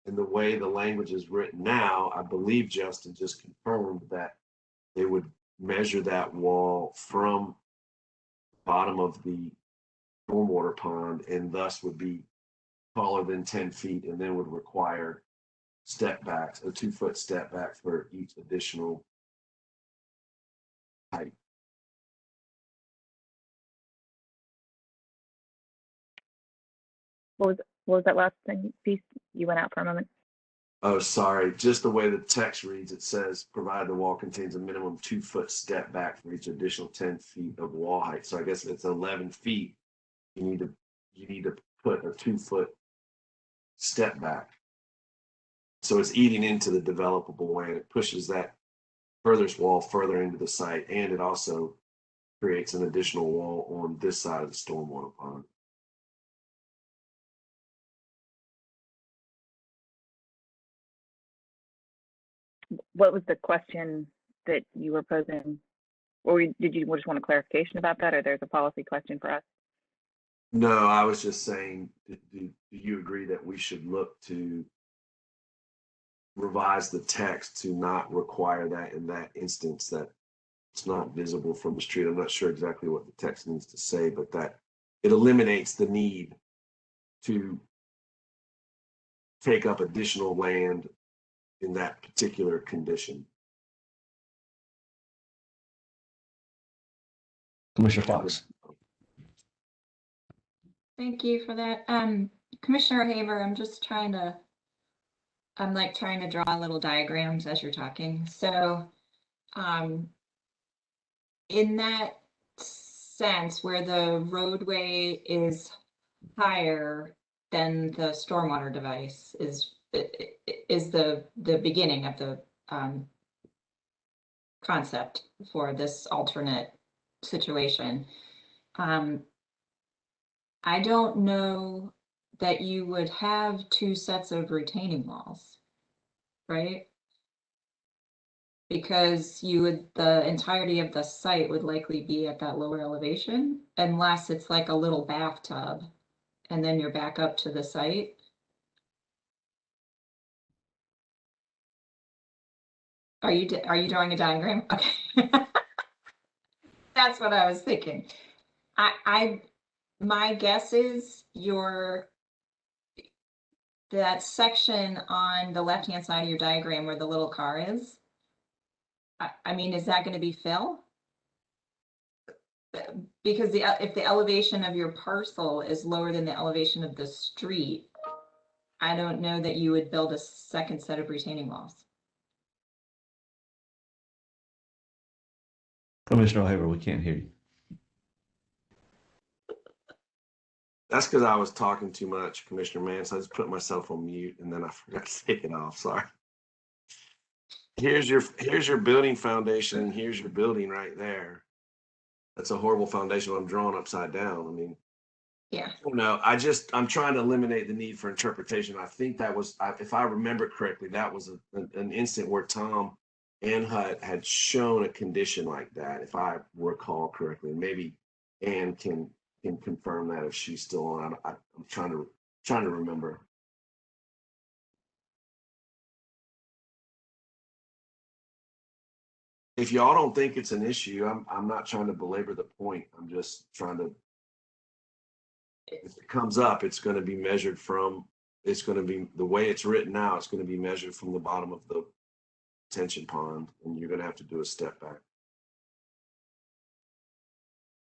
And the way the language is written now, I believe Justin just confirmed that they would measure that wall from the bottom of the stormwater pond and thus would be taller than 10 feet and then would require step backs, a 2-foot step back for each additional height. what was that last piece? You went out for a moment. Oh, sorry. Just the way the text reads, it says, provided the wall contains a minimum 2-foot step back for each additional 10 feet of wall height. So I guess if it's 11 feet, you need to put a 2-foot step back. So it's eating into the developable land. It pushes that furthest wall further into the site, and it also creates an additional wall on this side of the stormwater pond. What was the question that you were posing? Or did you just want a clarification about that, or there's a policy question for us? No, I was just saying, do you agree that we should look to revise the text to not require that in that instance, that it's not visible from the street? I'm not sure exactly what the text needs to say, but that it eliminates the need to take up additional land in that particular condition. Commissioner Fox. Thank you for that. Commissioner Haver, I'm like trying to draw little diagrams as you're talking. So, in that sense where the roadway is higher than the stormwater device is the beginning of the concept for this alternate situation. I don't know that you would have 2 sets of retaining walls, right? Because the entirety of the site would likely be at that lower elevation, unless it's like a little bathtub and then you're back up to the site. Are you drawing a diagram? Okay. That's what I was thinking. My guess is that section on the left-hand side of your diagram where the little car is, I mean, is that going to be fill? Because if the elevation of your parcel is lower than the elevation of the street, I don't know that you would build a second set of retaining walls. Commissioner Haver, we can't hear you. That's because I was talking too much, Commissioner Mann, so I just put myself on mute and then I forgot to take it off. Sorry. Here's your building foundation, and here's your building right there. That's a horrible foundation I'm drawing upside down. I mean, Yeah. I don't know. I'm trying to eliminate the need for interpretation. I think that was, if I remember correctly, that was an instant where Tom and Hut had shown a condition like that, if I recall correctly. Maybe Ann can confirm that if she's still on. I'm trying to remember. If y'all don't think it's an issue, I'm not trying to belabor the point. I'm just trying to, if it comes up, it's going to be measured from, it's going to be, the way it's written now, it's going to be measured from the bottom of the retention pond, and you're going to have to do a step back.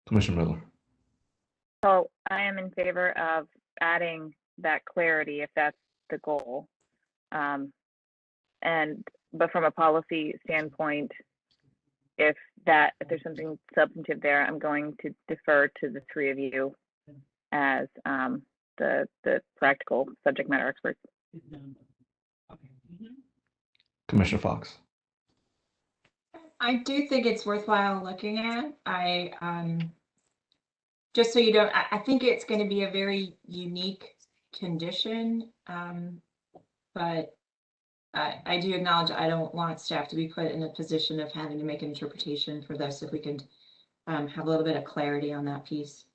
Commissioner Miller. So I am in favor of adding that clarity if that's the goal. But from a policy standpoint, if there's something substantive there, I'm going to defer to the three of you as the practical subject matter experts. Commissioner Fox. I do think it's worthwhile looking at. Just so you don't, I think it's going to be a very unique condition. But I do acknowledge I don't want staff to be put in a position of having to make an interpretation for this. If we could have a little bit of clarity on that piece.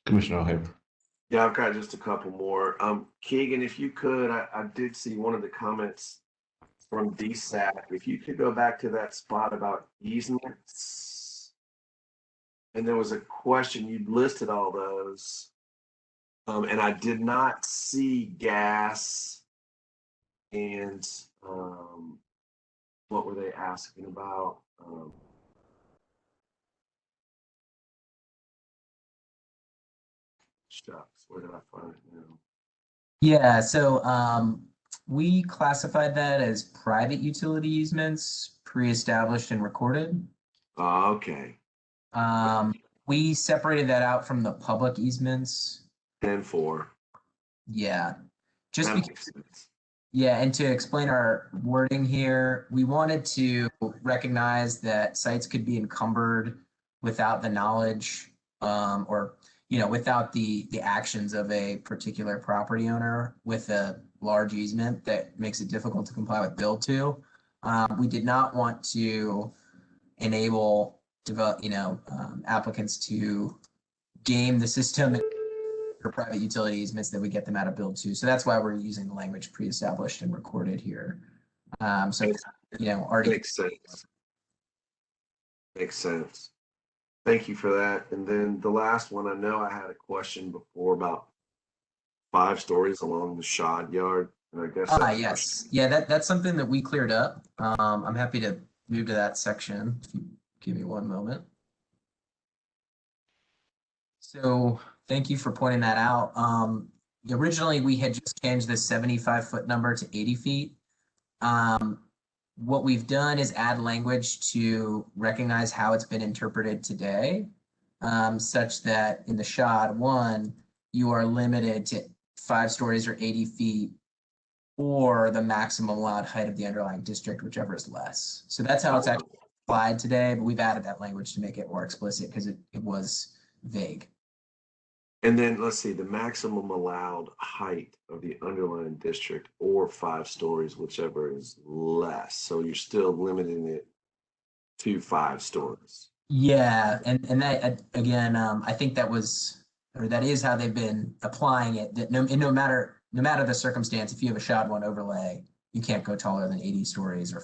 Commissioner O'Haver. Yeah, I've got just a couple more. Keegan, if you could, I did see one of the comments from DSAT. If you could go back to that spot about easements. And there was a question, you'd listed all those. And I did not see gas and what were they asking about? Shucks, where did I find it now? Yeah, so we classified that as private utility easements, pre-established and recorded. Okay. We separated that out from the public easements. 10-4. Yeah, just That because. makes sense. Yeah, and to explain our wording here, we wanted to recognize that sites could be encumbered without the knowledge or without the actions of a particular property owner with a large easement that makes it difficult to comply with build to. We did not want to enable applicants to game the system for private utility easements that we get them out of build to. So that's why we're using the language pre-established and recorded here. Already Makes sense. Makes sense. Thank you for that. And then the last one, I know I had a question before about 5 stories along the shod yard. And I guess yes. Yeah, that's something that we cleared up. I'm happy to move to that section. If you give me one moment. So thank you for pointing that out. Originally, we had just changed the 75-foot number to 80 feet. What we've done is add language to recognize how it's been interpreted today, such that in the SHOD 1, you are limited to 5 stories or 80 feet or the maximum allowed height of the underlying district, whichever is less. So that's how it's actually applied today, but we've added that language to make it more explicit because it was vague. And then let's see, the maximum allowed height of the underlying district or 5 stories, whichever is less. So you're still limiting it to 5 stories. Yeah, and that again, I think that is how they've been applying it. That no matter the circumstance, if you have a SHOD 1 overlay, you can't go taller than 80 stories or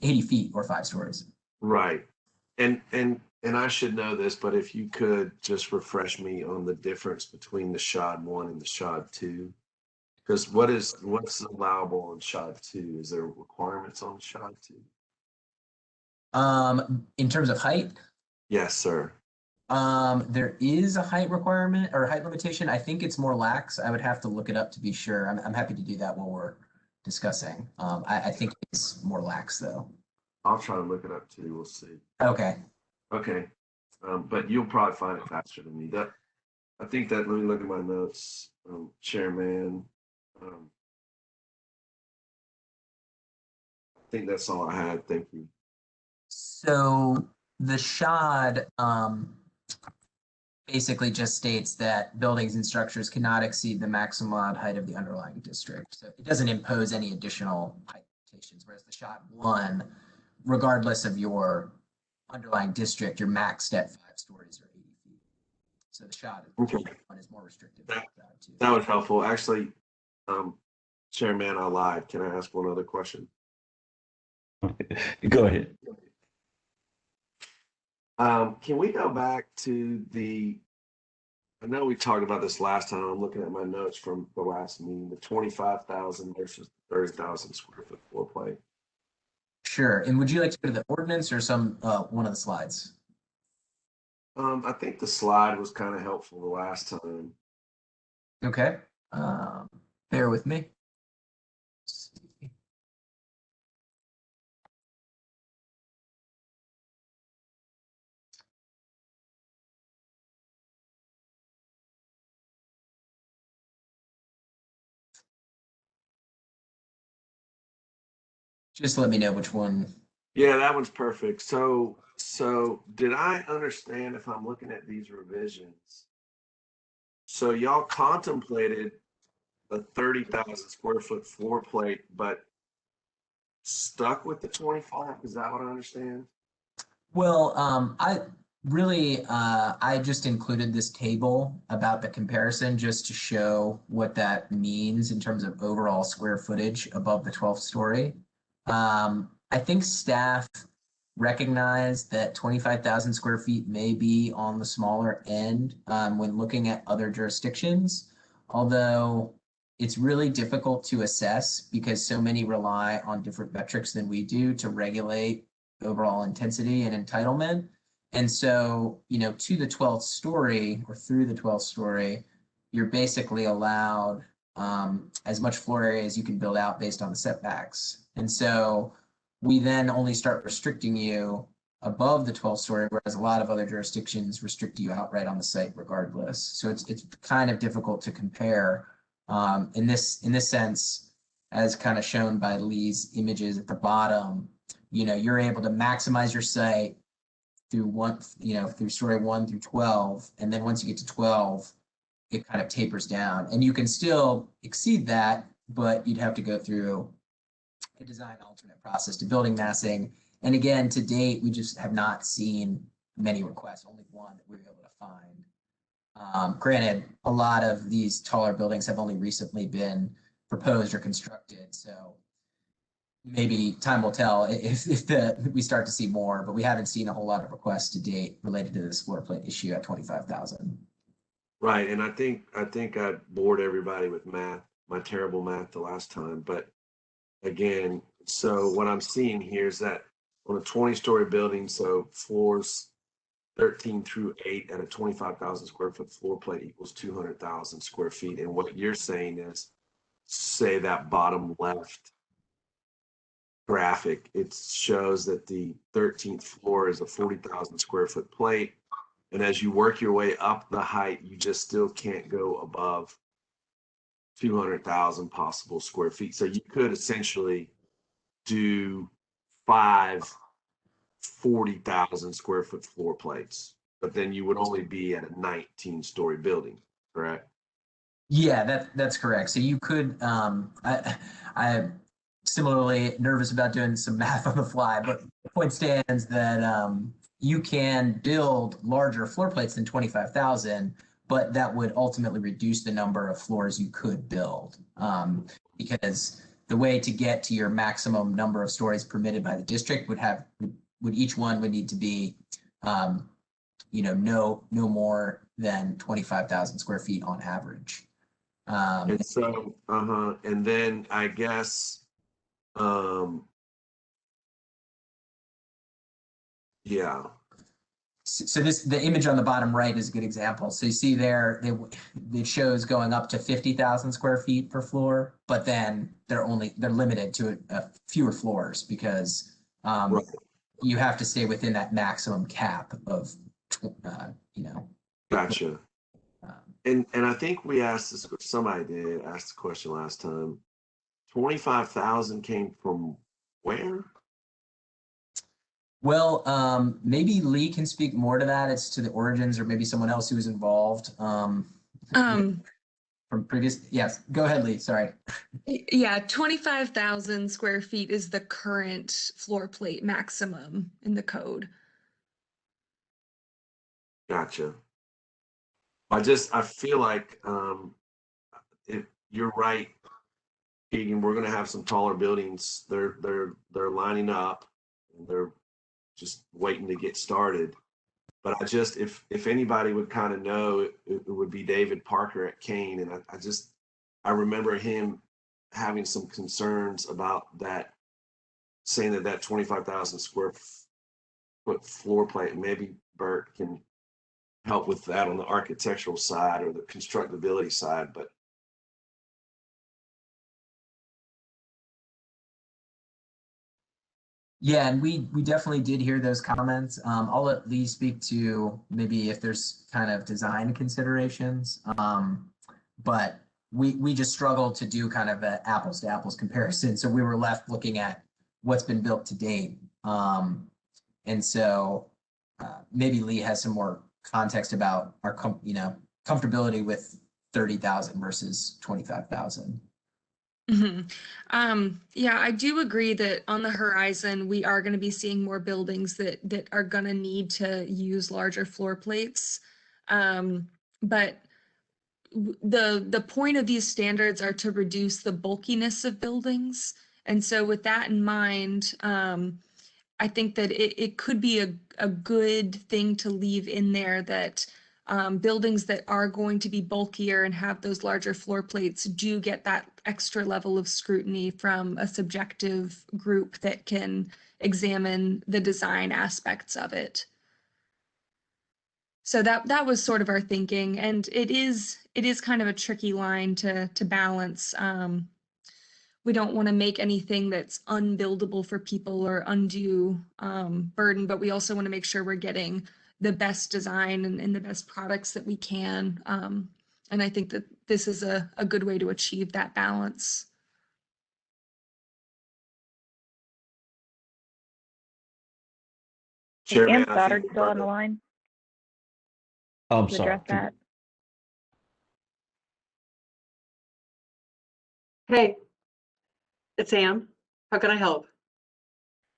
80 feet or 5 stories. Right. And I should know this, but if you could just refresh me on the difference between the SHOD 1 and the SHOD 2, because what's allowable on SHOD 2? Is there requirements on SHOD 2? In terms of height, Yes, sir. there is a height requirement or height limitation. I think it's more lax. I would have to look it up to be sure. I'm happy to do that while we're discussing. I think it's more lax though. I'll try to look it up too. We'll see. Okay. Okay. But you'll probably find it faster than me. I think that, let me look at my notes, Chairman. I think that's all I had. Thank you. So the SHOD basically just states that buildings and structures cannot exceed the maximum allowed height of the underlying district. So it doesn't impose any additional height limitations, whereas the SHOD 1, regardless of your underlying district, you're maxed at 5 stories or 80 feet. So the SHOD 1 is more restrictive. That was helpful. Actually, Chairman, I lied. Can I ask one other question? Go ahead. Can we go back to the I know we talked about this last time. I'm looking at my notes from the last meeting, the 25,000 versus 30,000 square foot floor plate. Sure. And would you like to go to the ordinance or one of the slides? I think the slide was kind of helpful the last time. Okay. Bear with me. Let's see. Just let me know which one. Yeah, that one's perfect. So did I understand if I'm looking at these revisions? So y'all contemplated a 30,000 square foot floor plate, but stuck with the 25? Is that what I understand? Well, I just included this table about the comparison just to show what that means in terms of overall square footage above the 12th story. I think staff recognized that 25,000 square feet may be on the smaller end when looking at other jurisdictions, although it's really difficult to assess because so many rely on different metrics than we do to regulate overall intensity and entitlement. And so, to the 12th story or through the 12th story, you're basically allowed as much floor area as you can build out based on the setbacks. And so we then only start restricting you above the 12th story, whereas a lot of other jurisdictions restrict you outright on the site regardless. So it's kind of difficult to compare in this sense, as kind of shown by Lee's images at the bottom. You're able to maximize your site through through story 1 through 12, and then once you get to 12, it kind of tapers down, and you can still exceed that, but you'd have to go through a design alternate process to building massing. And again, to date, we just have not seen many requests, only one that we were able to find. Granted, a lot of these taller buildings have only recently been proposed or constructed, so maybe time will tell if we start to see more, but we haven't seen a whole lot of requests to date related to this floor plate issue at 25,000. Right, and I think I bored everybody with math, my terrible math the last time. But again, so what I'm seeing here is that on a 20-story building, so floors 13 through 8 at a 25,000 square foot floor plate equals 200,000 square feet. And what you're saying is, say that bottom left graphic, it shows that the 13th floor is a 40,000 square foot plate. And as you work your way up the height, you just still can't go above 200,000 possible square feet. So you could essentially do 5 40,000 square foot floor plates, but then you would only be at a 19-story building, correct? Yeah, that's correct. So you could, I'm similarly nervous about doing some math on the fly, but the point stands that you can build larger floor plates than 25,000, but that would ultimately reduce the number of floors you could build because the way to get to your maximum number of stories permitted by the district would each one would need to be no more than 25,000 square feet on average. And so, and then I guess, yeah. So the image on the bottom right is a good example. So you see there, it shows going up to 50,000 square feet per floor, but then they're limited to fewer floors because Right. you have to stay within that maximum cap of, Gotcha. And I think we asked this, somebody did ask the question last time. 25,000 came from where? Well, maybe Lee can speak more to that. It's to the origins, or maybe someone else who was involved from previous. Yes, go ahead, Lee. Sorry. Yeah, 25,000 square feet is the current floor plate maximum in the code. Gotcha. I feel like you're right, Keegan. We're gonna have some taller buildings. They're lining up and they're just waiting to get started. But I just, if anybody would kind of know, it would be David Parker at Kane. And I remember him having some concerns about that, saying that 25,000 square foot floor plate, maybe Bert can help with that on the architectural side or the constructability side, but Yeah, and we definitely did hear those comments. I'll let Lee speak to maybe if there's kind of design considerations. But we just struggled to do kind of an apples to apples comparison. So we were left looking at what's been built to date. And so maybe Lee has some more context about our comfortability with 30,000 versus 25,000. Yeah, I do agree that on the horizon, we are going to be seeing more buildings that are going to need to use larger floor plates. But the point of these standards are to reduce the bulkiness of buildings. And so with that in mind, I think that it could be a good thing to leave in there that buildings that are going to be bulkier and have those larger floor plates do get that extra level of scrutiny from a subjective group that can examine the design aspects of it. So that was sort of our thinking, and it is kind of a tricky line to balance. We don't want to make anything that's unbuildable for people or undue burden, but we also want to make sure we're getting the best design and the best products that we can. And I think that this is a good way to achieve that balance. Is Chairman, Ann I Stoddard think still on the line I'm to sorry. address that? Hey, it's Ann. How can I help?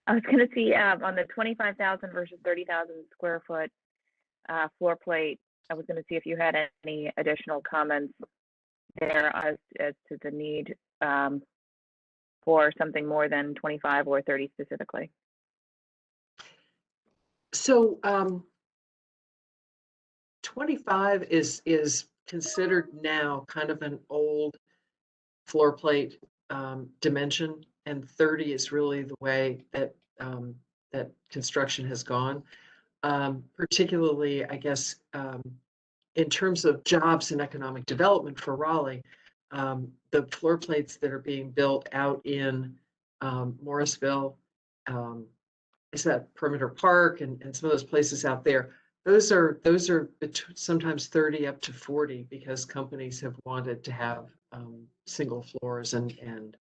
I was going to see on the 25,000 versus 30,000 square foot floor plate. I was going to see if you had any additional comments there as to the need for something more than 25 or 30 specifically. So 25 is considered now kind of an old floor plate dimension, and 30 is really the way that that construction has gone. Particularly, I guess, in terms of jobs and economic development for Raleigh, the floor plates that are being built out in Morrisville, is that Perimeter Park and some of those places out there, those are sometimes 30 up to 40 because companies have wanted to have single floors and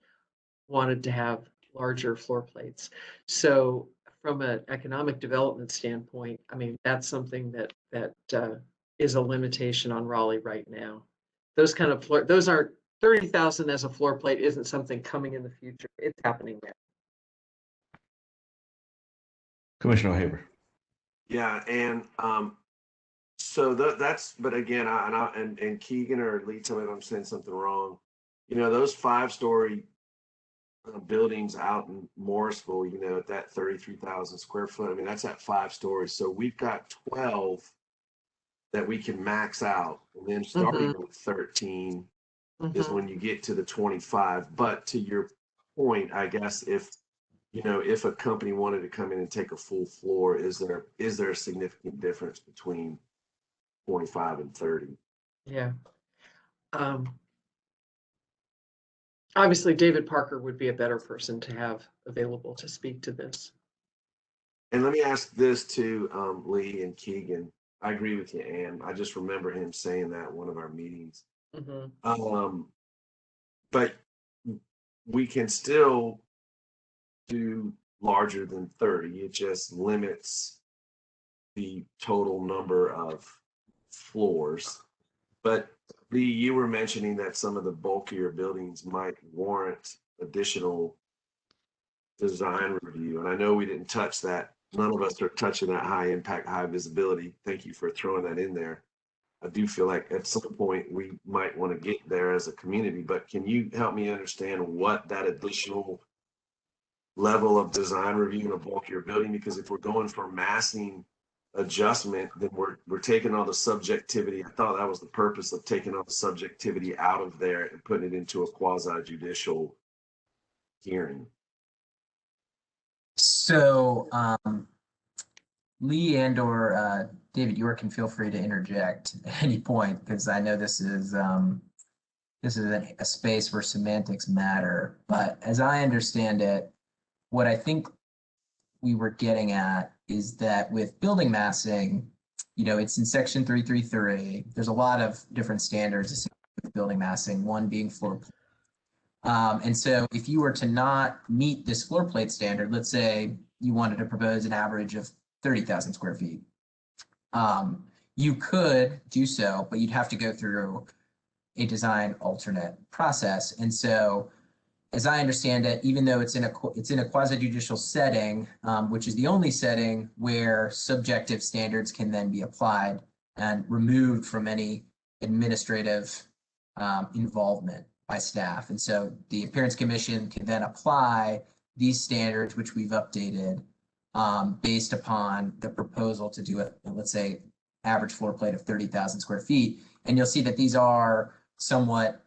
wanted to have larger floor plates. So from an economic development standpoint, I mean, that's something that is a limitation on Raleigh right now. Those kind of those aren't 30,000 as a floor plate isn't something coming in the future. It's happening now. Commissioner Haber. yeah, and so that's, but again, and Keegan or Lee, tell me if I'm saying something wrong. You know, those 5-story buildings out in Morrisville, you know, at that 33,000 square foot, I mean, that's at 5 stories. So we've got 12 that we can max out, and then starting with 13 is when you get to the 25. But to your point, I guess if a company wanted to come in and take a full floor, is there a significant difference between 25 and 30? Yeah. Obviously, David Parker would be a better person to have available to speak to this. And let me ask this to Lee and Keegan. I agree with you, Ann. I just remember him saying that at one of our meetings. But we can still do larger than 30. It just limits the total number of floors. But Lee, you were mentioning that some of the bulkier buildings might warrant additional design review. And I know we didn't touch that. None of us are touching that high impact, high visibility. Thank you for throwing that in there. I do feel like at some point we might want to get there as a community, but can you help me understand what that additional level of design review in a bulkier building? Because if we're going for massing adjustment, then we're taking all the subjectivity. I thought that was the purpose of taking all the subjectivity out of there and putting it into a quasi judicial hearing. So, Lee and or David, you can feel free to interject at any point, because I know this is a space where semantics matter. But as I understand it, what I think we were getting at is that with building massing, it's in section 333. There's a lot of different standards with building massing, one being floor plate. And so if you were to not meet this floor plate standard, let's say you wanted to propose an average of 30,000 square feet, you could do so, but you'd have to go through a design alternate process. And so, as I understand it, even though it's in a quasi-judicial setting, which is the only setting where subjective standards can then be applied and removed from any administrative involvement by staff. And so the Appearance Commission can then apply these standards, which we've updated, based upon the proposal to do let's say, average floor plate of 30,000 square feet. And you'll see that these are somewhat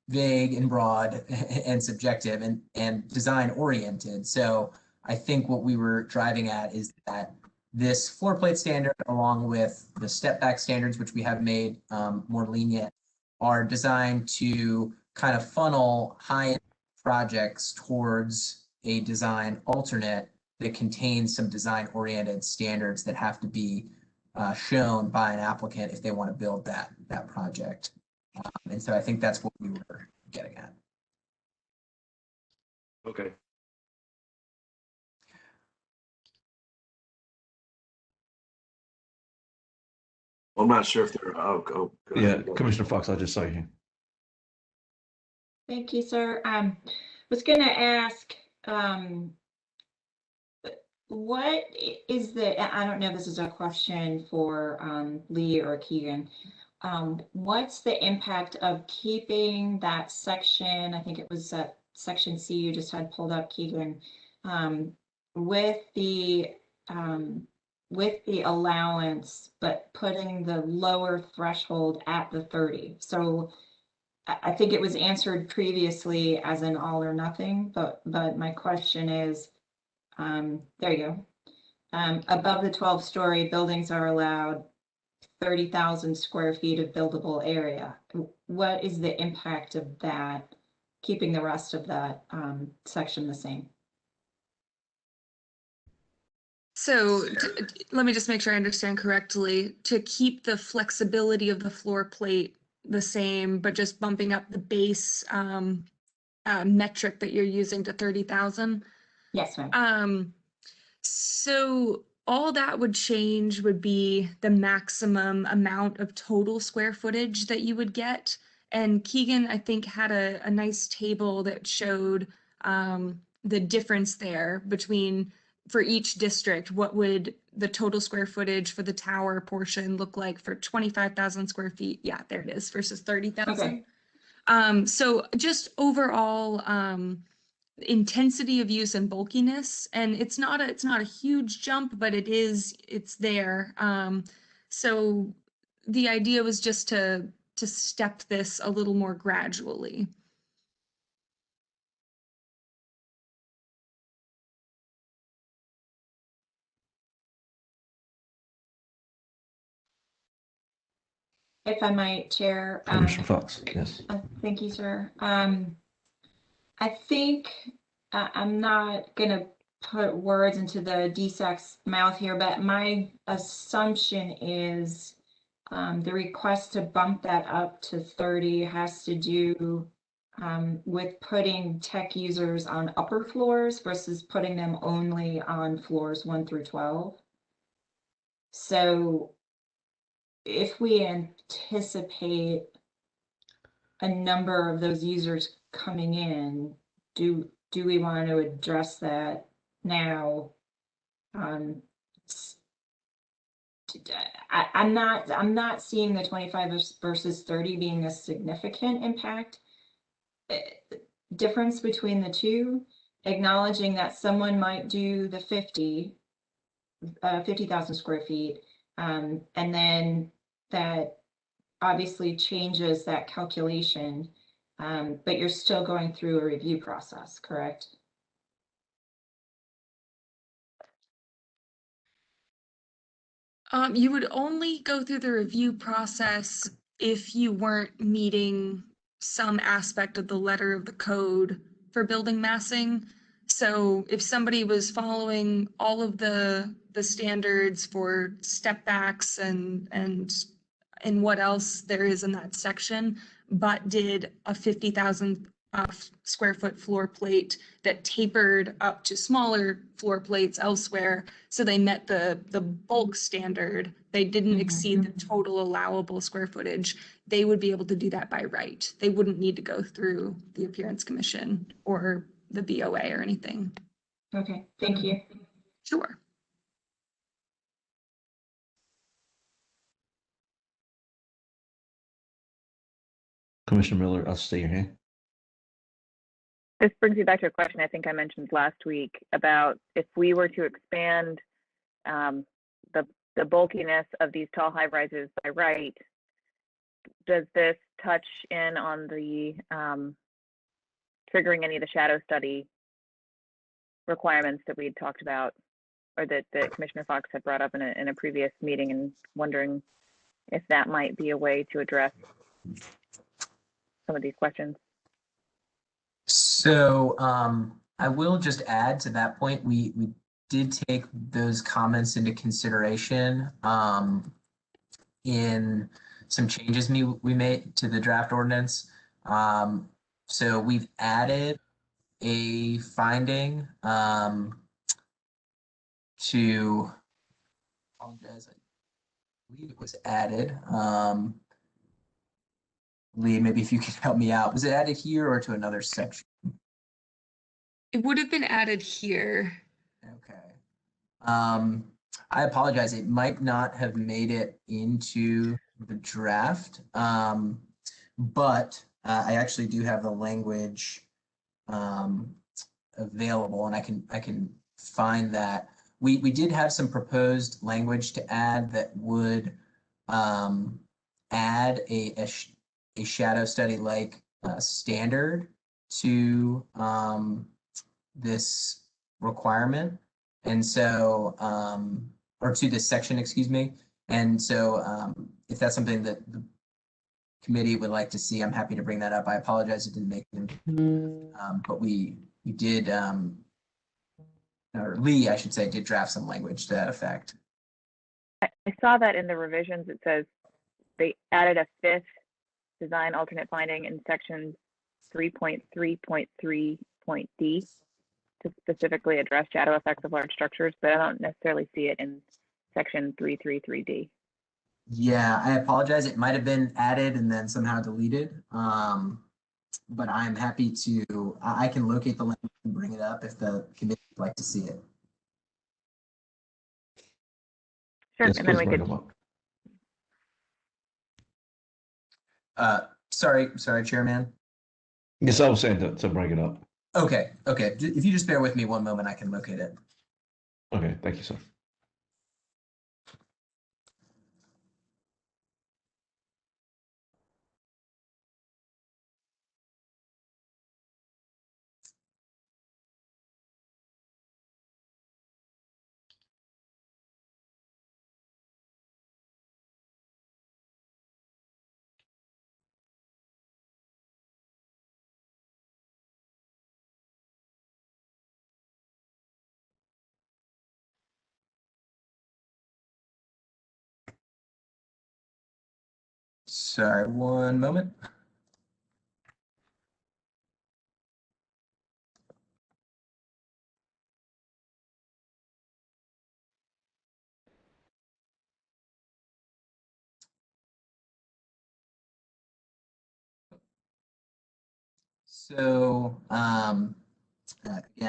vague and broad and subjective and design oriented. So I think what we were driving at is that this floor plate standard, along with the step back standards, which we have made more lenient, are designed to kind of funnel high-end projects towards a design alternate that contains some design-oriented standards that have to be shown by an applicant if they want to build that project. And so I think that's what we were getting at. Okay. Well, I'm not sure if they're, go Yeah, ahead. Commissioner Fox, I just saw you. Thank you, sir. Was going to ask, what is I don't know if this is a question for Lee or Keegan. What's the impact of keeping that section, I think it was section C you just had pulled up, Keegan, with the allowance, but putting the lower threshold at the 30? So I think it was answered previously as an all or nothing, but my question is, there you go. Above the 12-story buildings are allowed 30,000 square feet of buildable area. What is the impact of that, keeping the rest of that section the same? So let me just make sure I understand correctly. To keep the flexibility of the floor plate the same, but just bumping up the base metric that you're using to 30,000? Yes, ma'am. So all that would change would be the maximum amount of total square footage that you would get. And Keegan, I think, had a nice table that showed the difference there between, for each district, what would the total square footage for the tower portion look like for 25,000 square feet? Yeah, there it is, versus 30,000. Okay. So just overall intensity of use and bulkiness, and it's not a huge jump, but it's there. So the idea was just to step this a little more gradually. If I might, Chair. Commissioner Fox, yes. Thank you, sir. I think I'm not going to put words into the DSAC's mouth here, but my assumption is the request to bump that up to 30 has to do with putting tech users on upper floors versus putting them only on floors 1 through 12. So if we anticipate a number of those users coming in, do we want to address that now? I'm not seeing the 25 versus 30 being a significant impact difference between the two, acknowledging that someone might do the 50 50,000 square feet. And then that obviously changes that calculation, but you're still going through a review process, correct? You would only go through the review process if you weren't meeting some aspect of the letter of the code for building massing. So if somebody was following all of the standards for step backs and what else there is in that section, but did a 50,000 square foot floor plate that tapered up to smaller floor plates elsewhere, so they met the bulk standard, they didn't exceed the total allowable square footage, they would be able to do that by right. They wouldn't need to go through the Appearance Commission or the BOA or anything. Okay, thank you. Sure. Commissioner Miller, I'll stay your hand. This brings me back to a question I think I mentioned last week about if we were to expand the bulkiness of these tall high rises by right, does this touch in on the triggering any of the shadow study requirements that we had talked about, or that Commissioner Fox had brought up in a previous meeting, and wondering if that might be a way to address some of these questions? So I will just add to that point, we did take those comments into consideration in some changes we made to the draft ordinance. So we've added a finding to, apologize, I believe it was added. Lee, maybe if you could help me out. Was it added here or to another section? It would have been added here. Okay. I apologize. It might not have made it into the draft, but I actually do have the language available, and I can find that. We did have some proposed language to add that would add a shadow study like standard to this requirement, and so or to this section, excuse me. And so if that's something that the committee would like to see, I'm happy to bring that up. I apologize it didn't make it, but we did, or Lee, I should say, did draft some language to that effect. I saw that in the revisions. It says they added a fifth design alternate finding in section 3.3.3.d to specifically address shadow effects of large structures, but I don't necessarily see it in section 333D. Yeah, I apologize. It might have been added and then somehow deleted. But I'm happy to, I can locate the language and bring it up if the committee would like to see it. Sure, Yes, and then please we bring could, them up. Sorry, Chairman. Yes, I was saying to bring it up. Okay. If you just bear with me one moment, I can locate it. Okay, thank you, sir. Sorry, one moment. So, again,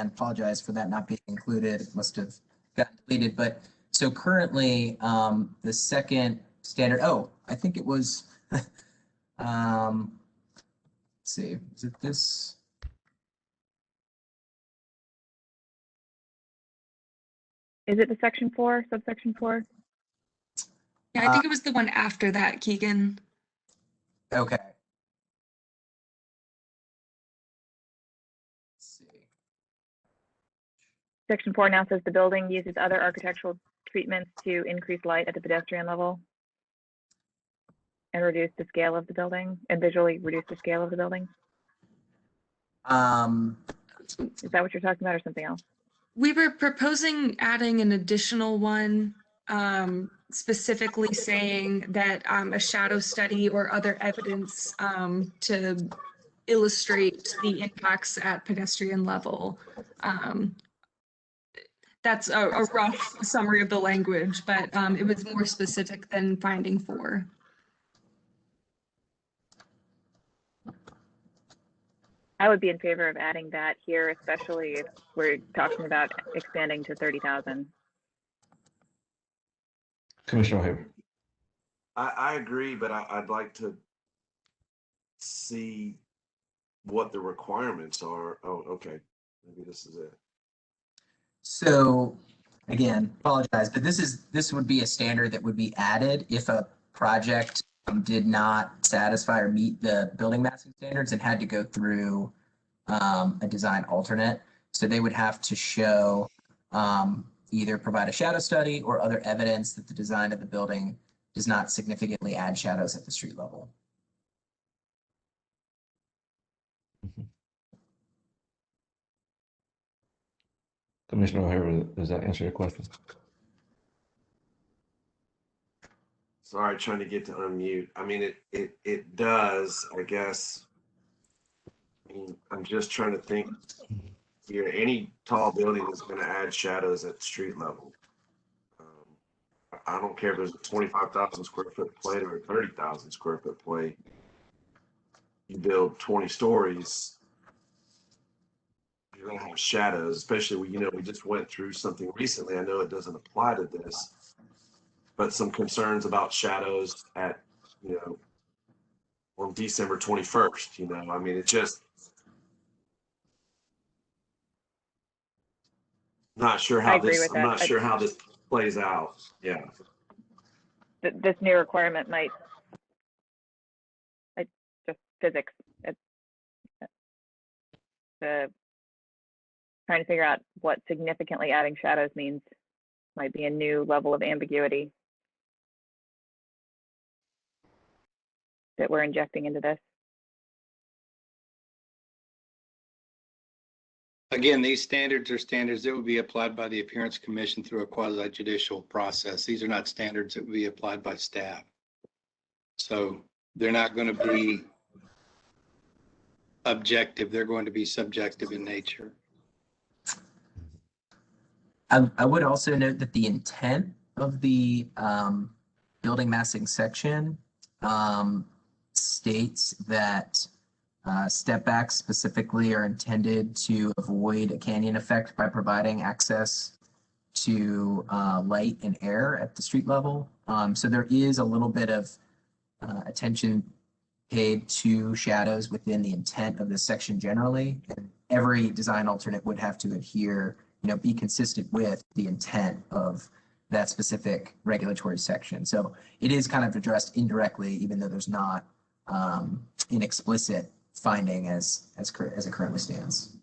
apologize for that not being included. It must have gotten deleted. But so currently, the second standard, I think it was, let's see, is it this? Is it the section 4, subsection 4? Yeah, I think it was the one after that, Keegan. Okay. Let's see. Section 4 now says the building uses other architectural treatments to increase light at the pedestrian level and reduce the scale of the building and visually reduce the scale of the building. Is that what you're talking about or something else? We were proposing adding an additional one, specifically saying that a shadow study or other evidence to illustrate the impacts at pedestrian level. That's a rough summary of the language, but it was more specific than finding 4. I would be in favor of adding that here, especially if we're talking about expanding to 30,000. Commissioner Haber. I agree, but I'd like to see what the requirements are. Oh, okay. Maybe this is it. So again, apologize, but this would be a standard that would be added if a project did not satisfy or meet the building massing standards and had to go through a design alternate. So they would have to show either provide a shadow study or other evidence that the design of the building does not significantly add shadows at the street level. Commissioner O'Hara, does that answer your question? Sorry, trying to get to unmute. I mean, it does, I guess. I mean, I'm just trying to think here. Any tall building is going to add shadows at street level. I don't care if there's a 25,000 square foot plate or a 30,000 square foot plate. You build 20 stories, you're going to have shadows, especially when, we just went through something recently. I know it doesn't apply to this, but some concerns about shadows at, on December 21st, I mean, it just, not sure how I agree this, with I'm that. not sure how this plays out. Yeah. This new requirement might, just physics. It's trying to figure out what significantly adding shadows means might be a new level of ambiguity that we're injecting into this. Again, these standards are standards that would be applied by the Appearance Commission through a quasi-judicial process. These are not standards that would be applied by staff. So they're not going to be objective. They're going to be subjective in nature. I would also note that the intent of the building massing section states that step backs specifically are intended to avoid a canyon effect by providing access to light and air at the street level. So there is a little bit of attention paid to shadows within the intent of this section generally. And every design alternate would have to adhere, be consistent with the intent of that specific regulatory section. So it is kind of addressed indirectly, even though there's not an explicit finding as it currently stands.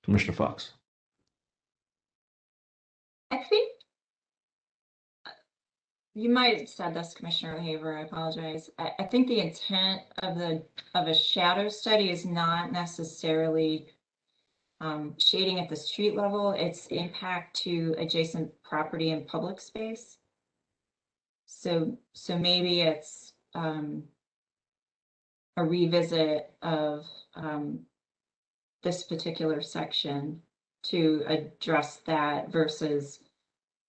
Commissioner Fox. I think you might have said this, Commissioner O'Haver, I apologize. I think the intent of a shadow study is not necessarily shading at the street level. It's impact to adjacent property and public space. So maybe it's a revisit of this particular section to address that versus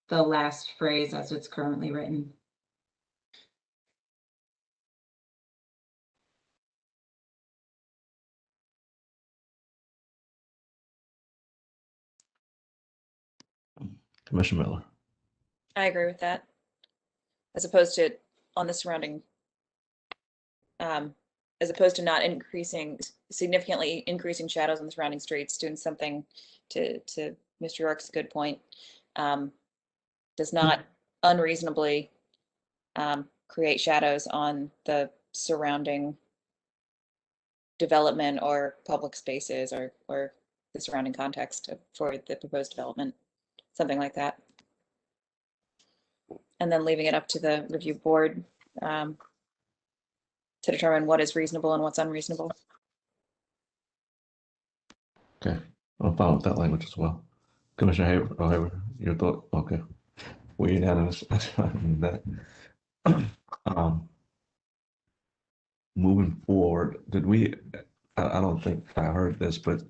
the last phrase as it's currently written. Commissioner Miller. I agree with that. As opposed to on the surrounding as opposed to not significantly increasing shadows on the surrounding streets, doing something to Mr. York's good point, does not unreasonably create shadows on the surrounding development or public spaces or the surrounding context for the proposed development, something like that. And then leaving it up to the review board to determine what is reasonable and what's unreasonable. Okay, I'm fine with that language as well. Commissioner Haber, your thought? Okay, we're unanimous on that. Moving forward, did we, I don't think I heard this, but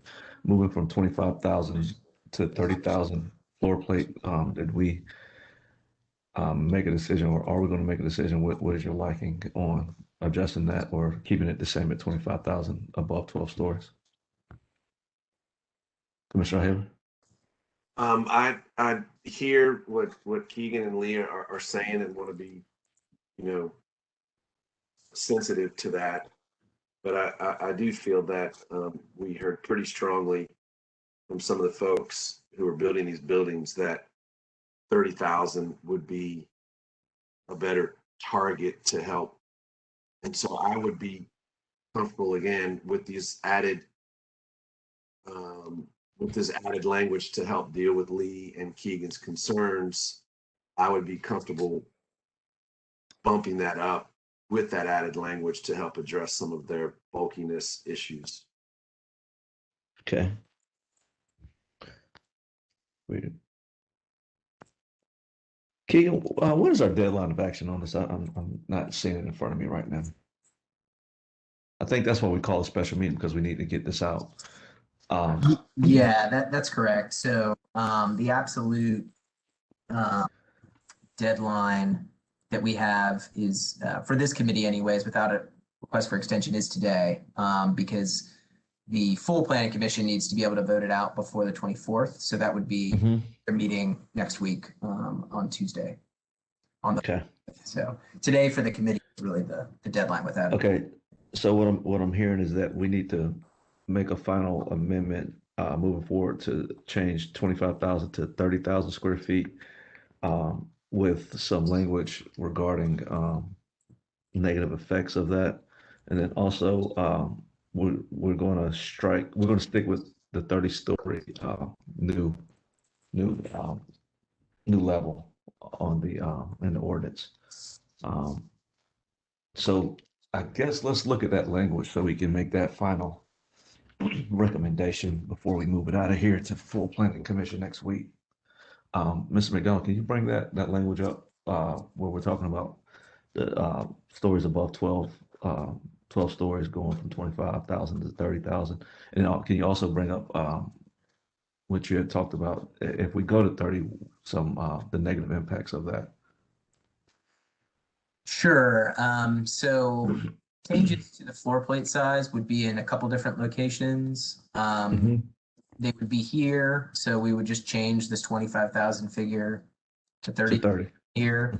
moving from 25,000 to 30,000 floor plate, did we make a decision, or are we going to make a decision? What is your liking on adjusting that or keeping it the same at 25,000 above 12 stories? Commissioner Haber? I hear what Keegan and Leah are saying and want to be, sensitive to that. But I do feel that we heard pretty strongly from some of the folks who are building these buildings that 30,000 would be a better target to help. And so I would be comfortable again with these added language to help deal with Lee and Keegan's concerns. I would be comfortable bumping that up with that added language to help address some of their bulkiness issues. Okay. Wait. Keegan, what is our deadline of action on this? I'm not seeing it in front of me right now. I think that's what we call a special meeting because we need to get this out. Yeah, that's correct. So the absolute deadline that we have is for this committee anyways, without a request for extension, is today, because the full planning commission needs to be able to vote it out before the 24th. So that would be their meeting next week on Tuesday. Okay. So today for the committee is really the deadline without. Okay. So what I'm hearing is that we need to make a final amendment moving forward to change 25,000 to 30,000 square feet with some language regarding negative effects of that. And then also we're going to stick with the 30-story new level on the in the ordinance. So I guess let's look at that language so we can make that final recommendation before we move it out of here to full planning commission next week. Mr. McDonald, can you bring that language up where we're talking about the stories above 12 stories going from 25,000 to 30,000? And can you also bring up what you had talked about if we go to 30, the negative impacts of that? Sure. So changes to the floor plate size would be in a couple different locations. They would be here, so we would just change this 25,000 figure to 30 here.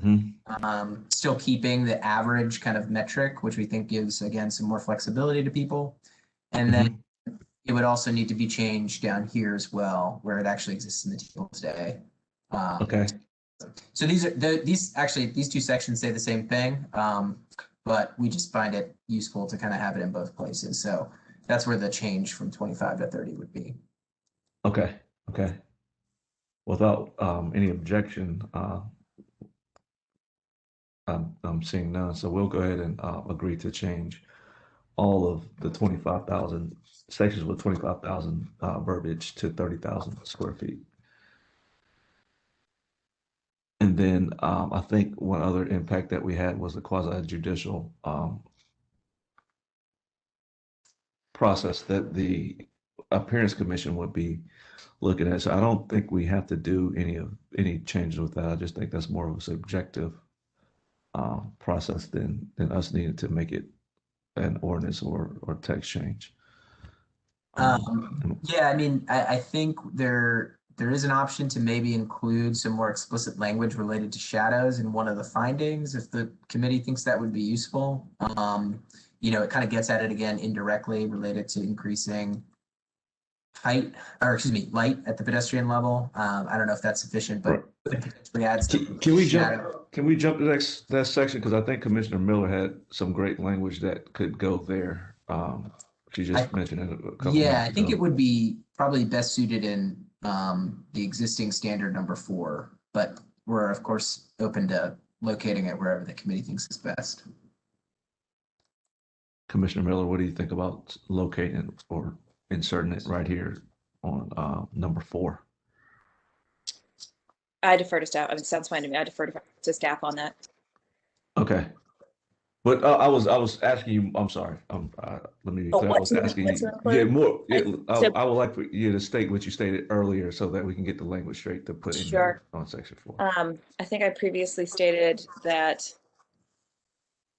Still keeping the average kind of metric, which we think gives, again, some more flexibility to people. And then it would also need to be changed down here as well, where it actually exists in the table today. Okay. So these two sections say the same thing, but we just find it useful to kind of have it in both places. So that's where the change from 25 to 30 would be. Okay. Without any objection, I'm seeing none. So we'll go ahead and agree to change all of the 25,000 sections with 25,000 verbiage to 30,000 square feet. And then I think one other impact that we had was the quasi-judicial process that the appearance commission would be looking at. So I don't think we have to do any changes with that. I just think that's more of a subjective process than us needing to make it an ordinance or text change. Yeah, I mean, I think there is an option to maybe include some more explicit language related to shadows in one of the findings if the committee thinks that would be useful. it kind of gets at it again indirectly related to increasing height, or excuse me, light at the pedestrian level. I don't know if that's sufficient, but could potentially add some Can we shadow. jump to that section? Because I think Commissioner Miller had some great language that could go there. She just mentioned it a couple Yeah, minutes I think ago. it would be probably best suited in the existing standard number 4, but we're of course open to locating it wherever the committee thinks is best. Commissioner Miller, what do you think about locating or inserting it right here on number 4? I defer to staff. I mean, sounds fine to me. I defer to staff on that. Okay. But I was asking you, I'm sorry. Let me be clear. I was asking you, yeah, more. Yeah, I would like for you to state what you stated earlier so that we can get the language straight to put in here on section 4. I think I previously stated that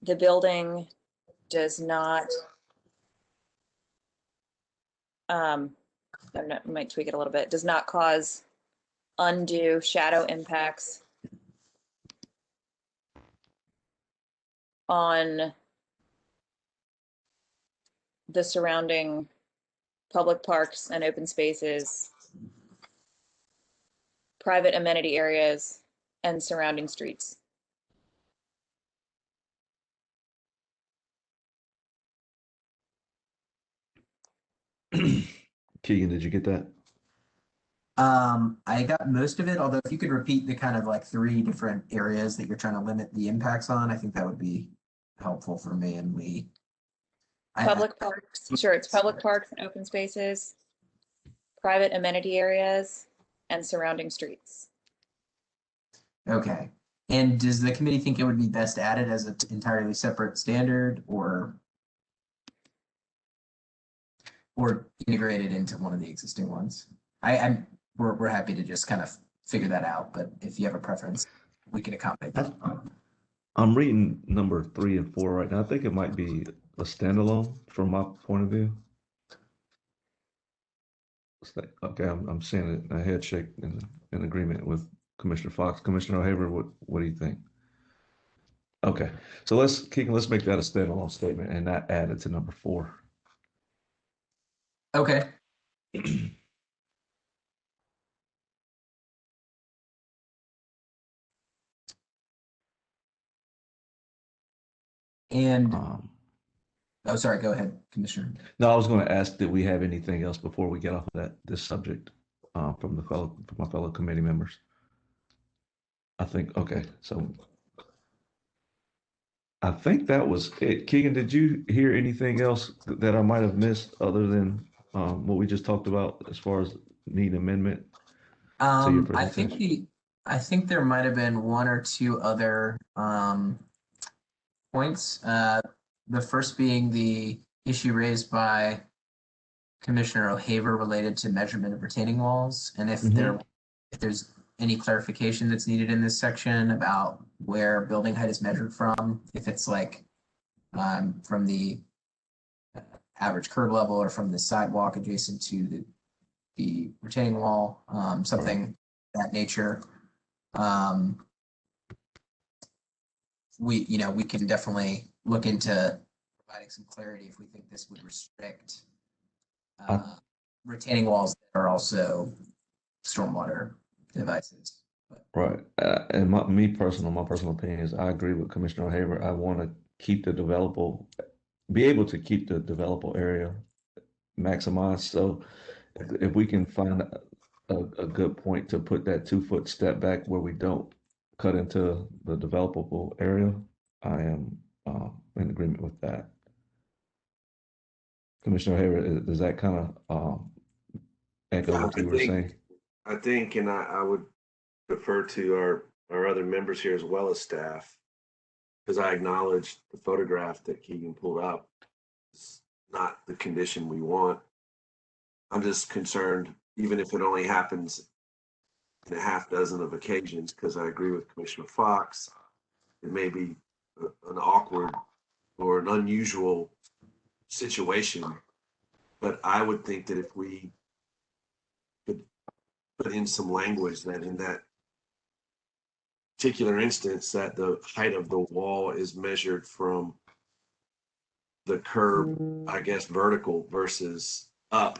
the building does not, I might tweak it a little bit, does not cause undue shadow impacts on the surrounding public parks and open spaces, private amenity areas, and surrounding streets. Keegan, did you get that? I got most of it, although if you could repeat the kind of like 3 different areas that you're trying to limit the impacts on, I think that would be helpful for me and Lee. Public parks, sure, it's public parks and open spaces, private amenity areas, and surrounding streets. Okay. And does the committee think it would be best added as an entirely separate standard or integrated into one of the existing ones? We're happy to just kind of figure that out, but if you have a preference, we can accommodate that. I'm reading number 3 and 4 right now. I think it might be a standalone from my point of view. Okay, I'm seeing a head shake in agreement with Commissioner Fox. Commissioner O'Haver, what do you think? Okay, so let's make that a standalone statement and not add it to number 4. Okay. And oh, sorry, go ahead, Commissioner. No, I was going to ask, did we have anything else before we get off of this subject from my fellow committee members? I think, okay, so I think that was it. Keegan, did you hear anything else that I might have missed other than what we just talked about as far as need amendment to your presentation? I think there might have been 1 or 2 other points. The first being the issue raised by Commissioner O'Haver related to measurement of retaining walls, and if there's any clarification that's needed in this section about where building height is measured from, if it's like from the average curb level or from the sidewalk adjacent to the retaining wall, something of that nature. We can definitely look into providing some clarity if we think this would restrict retaining walls that are also stormwater devices. Right. And my personal opinion is I agree with Commissioner O'Haver. I want to be able to keep the developable area maximized. So if we can find a good point to put that 2-foot step back where we don't cut into the developable area, I am in agreement with that. Commissioner O'Haver, does that kind of echo what you were saying? I think, and I would defer to our other members here as well as staff, because I acknowledge the photograph that Keegan pulled up is not the condition we want. I'm just concerned, even if it only happens in a half dozen of occasions, because I agree with Commissioner Fox, it may be an awkward or an unusual situation, but I would think that if we could put in some language that in that particular instance that the height of the wall is measured from the curb, I guess, vertical versus up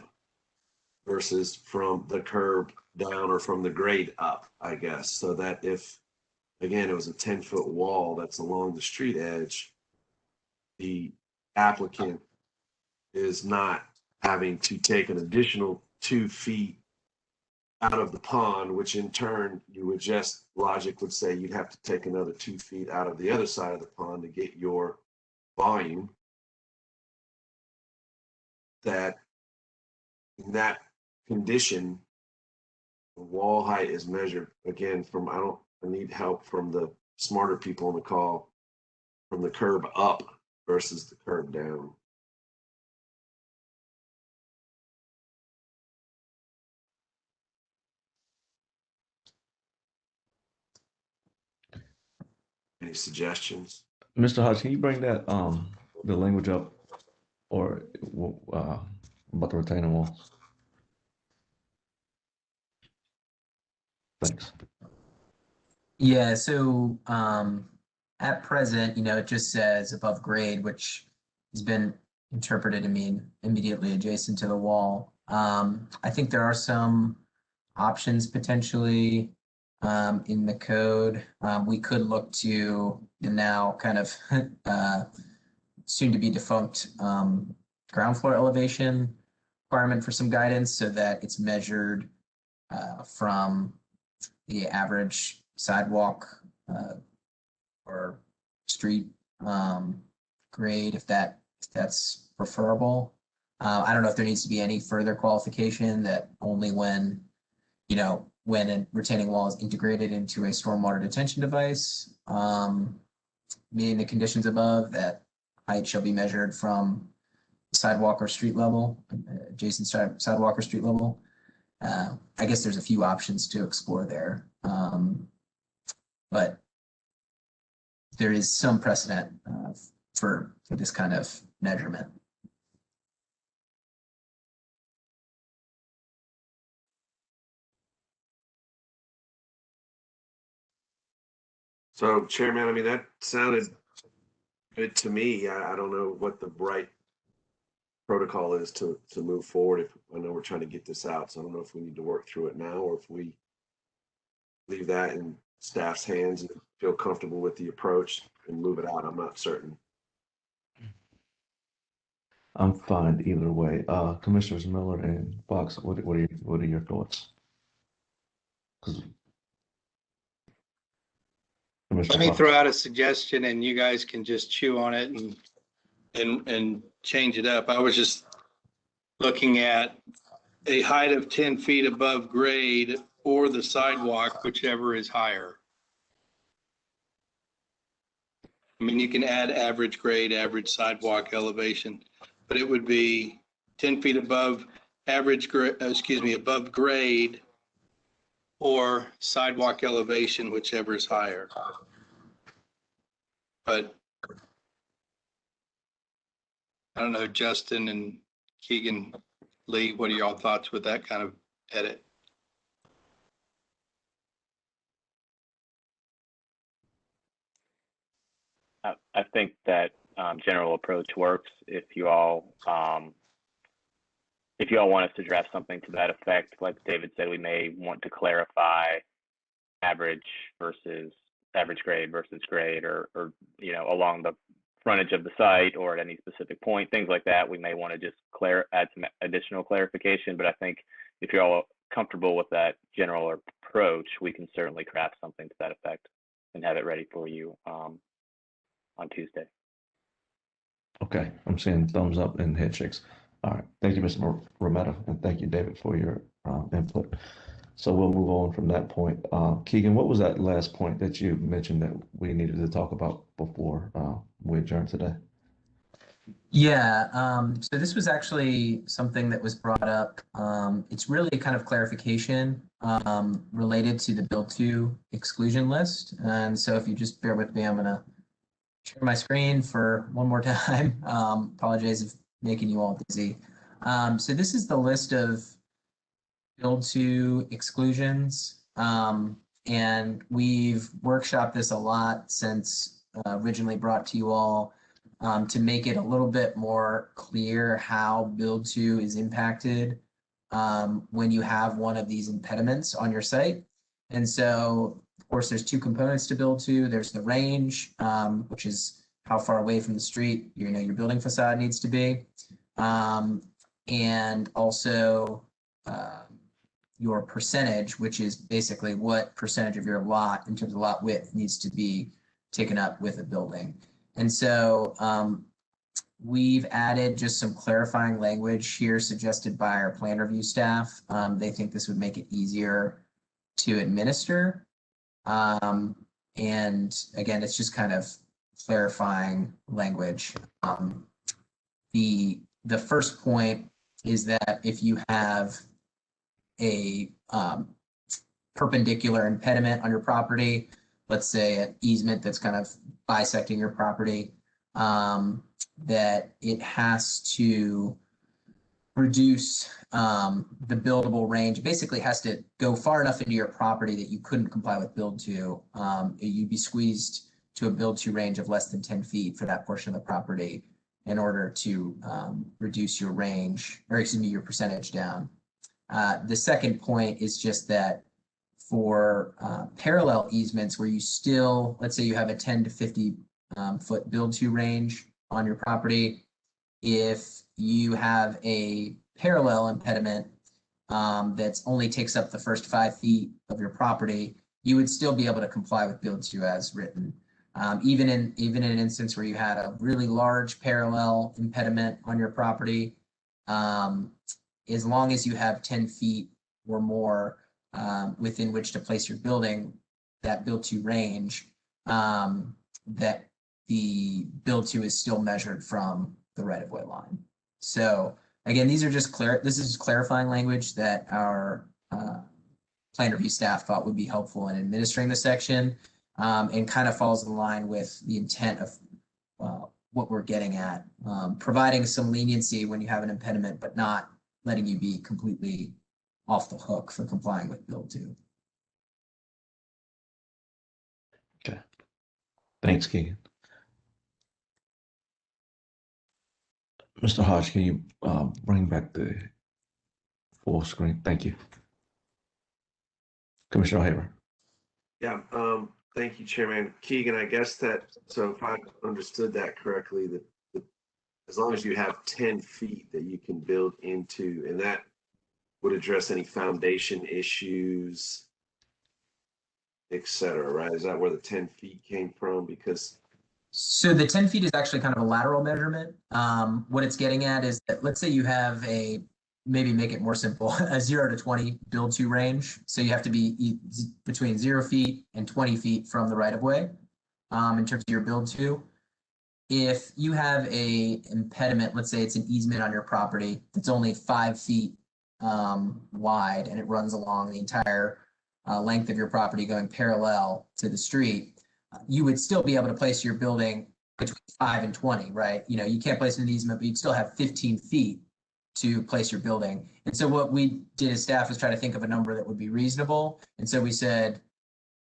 versus from the curb down or from the grade up, I guess. So that if, again, it was a 10-foot wall that's along the street edge, the applicant is not having to take an additional 2 feet out of the pond, which in turn you would just, logic would say you'd have to take another 2 feet out of the other side of the pond to get your volume. That in that condition, the wall height is measured again from, I need help from the smarter people on the call, from the curb up versus the curb down. Any suggestions? Mr. Hodge, can you bring that, the language up or, about the retaining walls? Thanks. Yeah, so at present, it just says above grade, which has been interpreted to mean immediately adjacent to the wall. I think there are some options potentially in the code. We could look to the now kind of soon to be defunct ground floor elevation requirement for some guidance so that it's measured from the average sidewalk or street grade, if that's preferable. I don't know if there needs to be any further qualification that only when a retaining wall is integrated into a stormwater detention device, meeting the conditions above, that height shall be measured from sidewalk or street level, adjacent sidewalk or street level. I guess there's a few options to explore there, but there is some precedent for this kind of measurement. So, Chairman, I mean, that sounded good to me. I don't know what the right protocol is to move forward. If I know we're trying to get this out, so I don't know if we need to work through it now or if we leave that in staff's hands and feel comfortable with the approach and move it out. I'm not certain. I'm fine either way. Commissioners Miller and Fox, what are your thoughts? Let me throw out a suggestion and you guys can just chew on it and change it up. I was just looking at a height of 10 feet above grade or the sidewalk, whichever is higher. I mean, you can add average grade, average sidewalk elevation, but it would be 10 feet above above grade or sidewalk elevation, whichever is higher. But I don't know, Justin and Keegan, Lee, what are y'all thoughts with that kind of edit? I think that general approach works. If you all want us to draft something to that effect, like David said, we may want to clarify average grade versus grade, or along the frontage of the site or at any specific point, things like that. We may want to just add some additional clarification. But I think if you're all comfortable with that general approach, we can certainly craft something to that effect and have it ready for you on Tuesday. Okay, I'm seeing thumbs up and head shakes. All right, thank you, Mr. Rometta, and thank you, David, for your input. So we'll move on from that point. Keegan, what was that last point that you mentioned that we needed to talk about before we adjourn today? Yeah, so this was actually something that was brought up. It's really kind of clarification related to the Build to exclusion list. And so if you just bear with me, I'm going to share my screen for one more time. Apologize if making you all dizzy. So this is the list of Build to exclusions. And we've workshopped this a lot since originally brought to you all to make it a little bit more clear how build to is impacted when you have one of these impediments on your site. And so, of course, there's two components to build to. There's the range, which is how far away from the street your building facade needs to be, and also your percentage, which is basically what percentage of your lot in terms of lot width needs to be taken up with a building. And so we've added just some clarifying language here suggested by our plan review staff. They think this would make it easier to administer. And again, it's just kind of clarifying language. The first point is that if you have a perpendicular impediment on your property, let's say an easement that's kind of bisecting your property, that it has to reduce the buildable range. It basically has to go far enough into your property that you couldn't comply with build to. You'd be squeezed to a build to range of less than 10 feet for that portion of the property in order to reduce your range, or excuse me, your percentage down. The second point is just that for parallel easements where you still, let's say you have a 10 to 50 foot build to range on your property, if you have a parallel impediment that only takes up the first 5 feet of your property, you would still be able to comply with build to as written. Even in an instance where you had a really large parallel impediment on your property, as long as you have 10 feet or more within which to place your building, that build to range, that the build to is still measured from the right of way line. So again, these are just this is clarifying language that our plan review staff thought would be helpful in administering the section, and kind of falls in line with the intent of what we're getting at, providing some leniency when you have an impediment, but not letting you be completely off the hook for complying with build to. Okay. Thanks, Keegan. Mr. Hodge, can you bring back the full screen? Thank you. Commissioner Haber. Yeah, thank you, Chairman. Keegan, I guess so if I understood that correctly, that as long as you have 10 feet that you can build into, and that would address any foundation issues, et cetera, right? Is that where the 10 feet came from? Because so the 10 feet is actually kind of a lateral measurement. What it's getting at is that, let's say you have maybe make it more simple, a 0 to 20 build to range. So you have to be between 0 feet and 20 feet from the right of way in terms of your build to. If you have a impediment, let's say it's an easement on your property that's only 5 feet wide and it runs along the entire length of your property going parallel to the street, you would still be able to place your building between 5 and 20, right? You can't place an easement, but you'd still have 15 feet to place your building. And so what we did as staff was try to think of a number that would be reasonable. And so we said,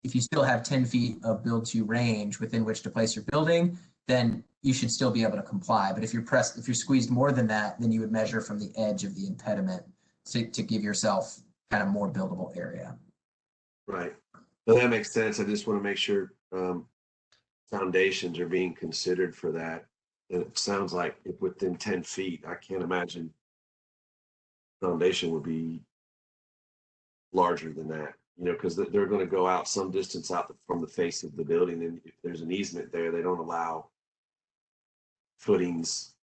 if you still have 10 feet of build to range within which to place your building, then you should still be able to comply. But if you're squeezed more than that, then you would measure from the edge of the impediment to give yourself kind of more buildable area. right. Well, that makes sense. I just want to make sure foundations are being considered for that. And it sounds like if within 10 feet, I can't imagine foundation would be larger than that, because they're going to go out some distance out from the face of the building. And if there's an easement there, they don't allow footings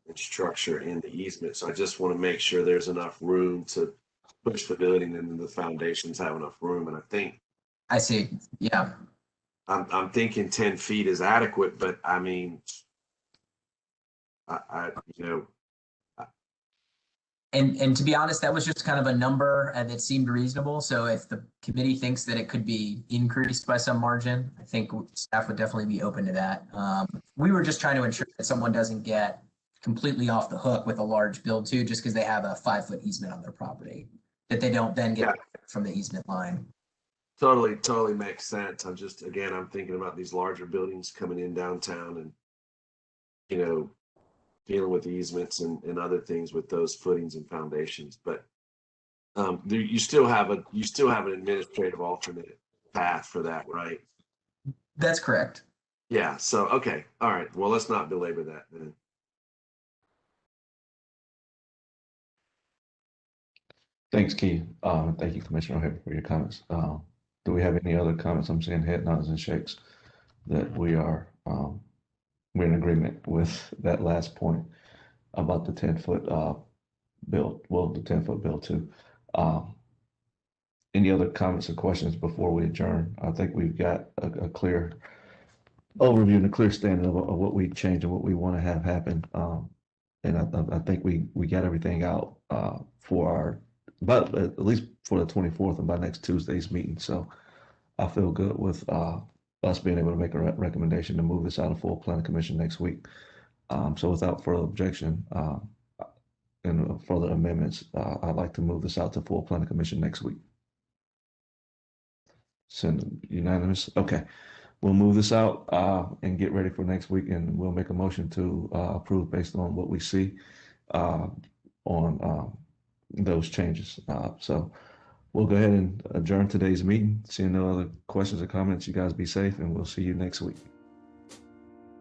and structure in the easement. So I just want to make sure there's enough room to push the building and the foundations have enough room. And I think I see. Yeah. I'm thinking 10 feet is adequate, but I mean, And to be honest, that was just kind of a number that seemed reasonable. So if the committee thinks that it could be increased by some margin, I think staff would definitely be open to that. We were just trying to ensure that someone doesn't get completely off the hook with a large build to just because they have a 5-foot easement on their property, that they don't then get from the easement line. Totally makes sense. I'm thinking about these larger buildings coming in downtown, and you know, dealing with easements and other things with those footings and foundations. But you still have an administrative alternate path for that, right? That's correct. Yeah. So okay. All right. Well, let's not belabor that then. Thanks, Keith. Thank you, Commissioner O'Hare, for your comments. Do we have any other comments? I'm seeing head nods and shakes that we're in agreement with that last point about the 10-foot bill, well, the 10-foot bill too. Any other comments or questions before we adjourn? I think we've got a clear overview and a clear standing of what we change and what we want to have happen. And I think we got everything out for our, but at least for the 24th and by next Tuesday's meeting. So I feel good with us being able to make a recommendation to move this out of full planning commission next week. So without further objection and further amendments, I'd like to move this out to full planning commission next week. Send unanimous. Okay. We'll move this out and get ready for next week, and we'll make a motion to approve based on what we see on those changes. So we'll go ahead and adjourn today's meeting. Seeing no other questions or comments, you guys be safe, and we'll see you next week.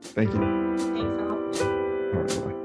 Thank you. Thanks all. All right, bye.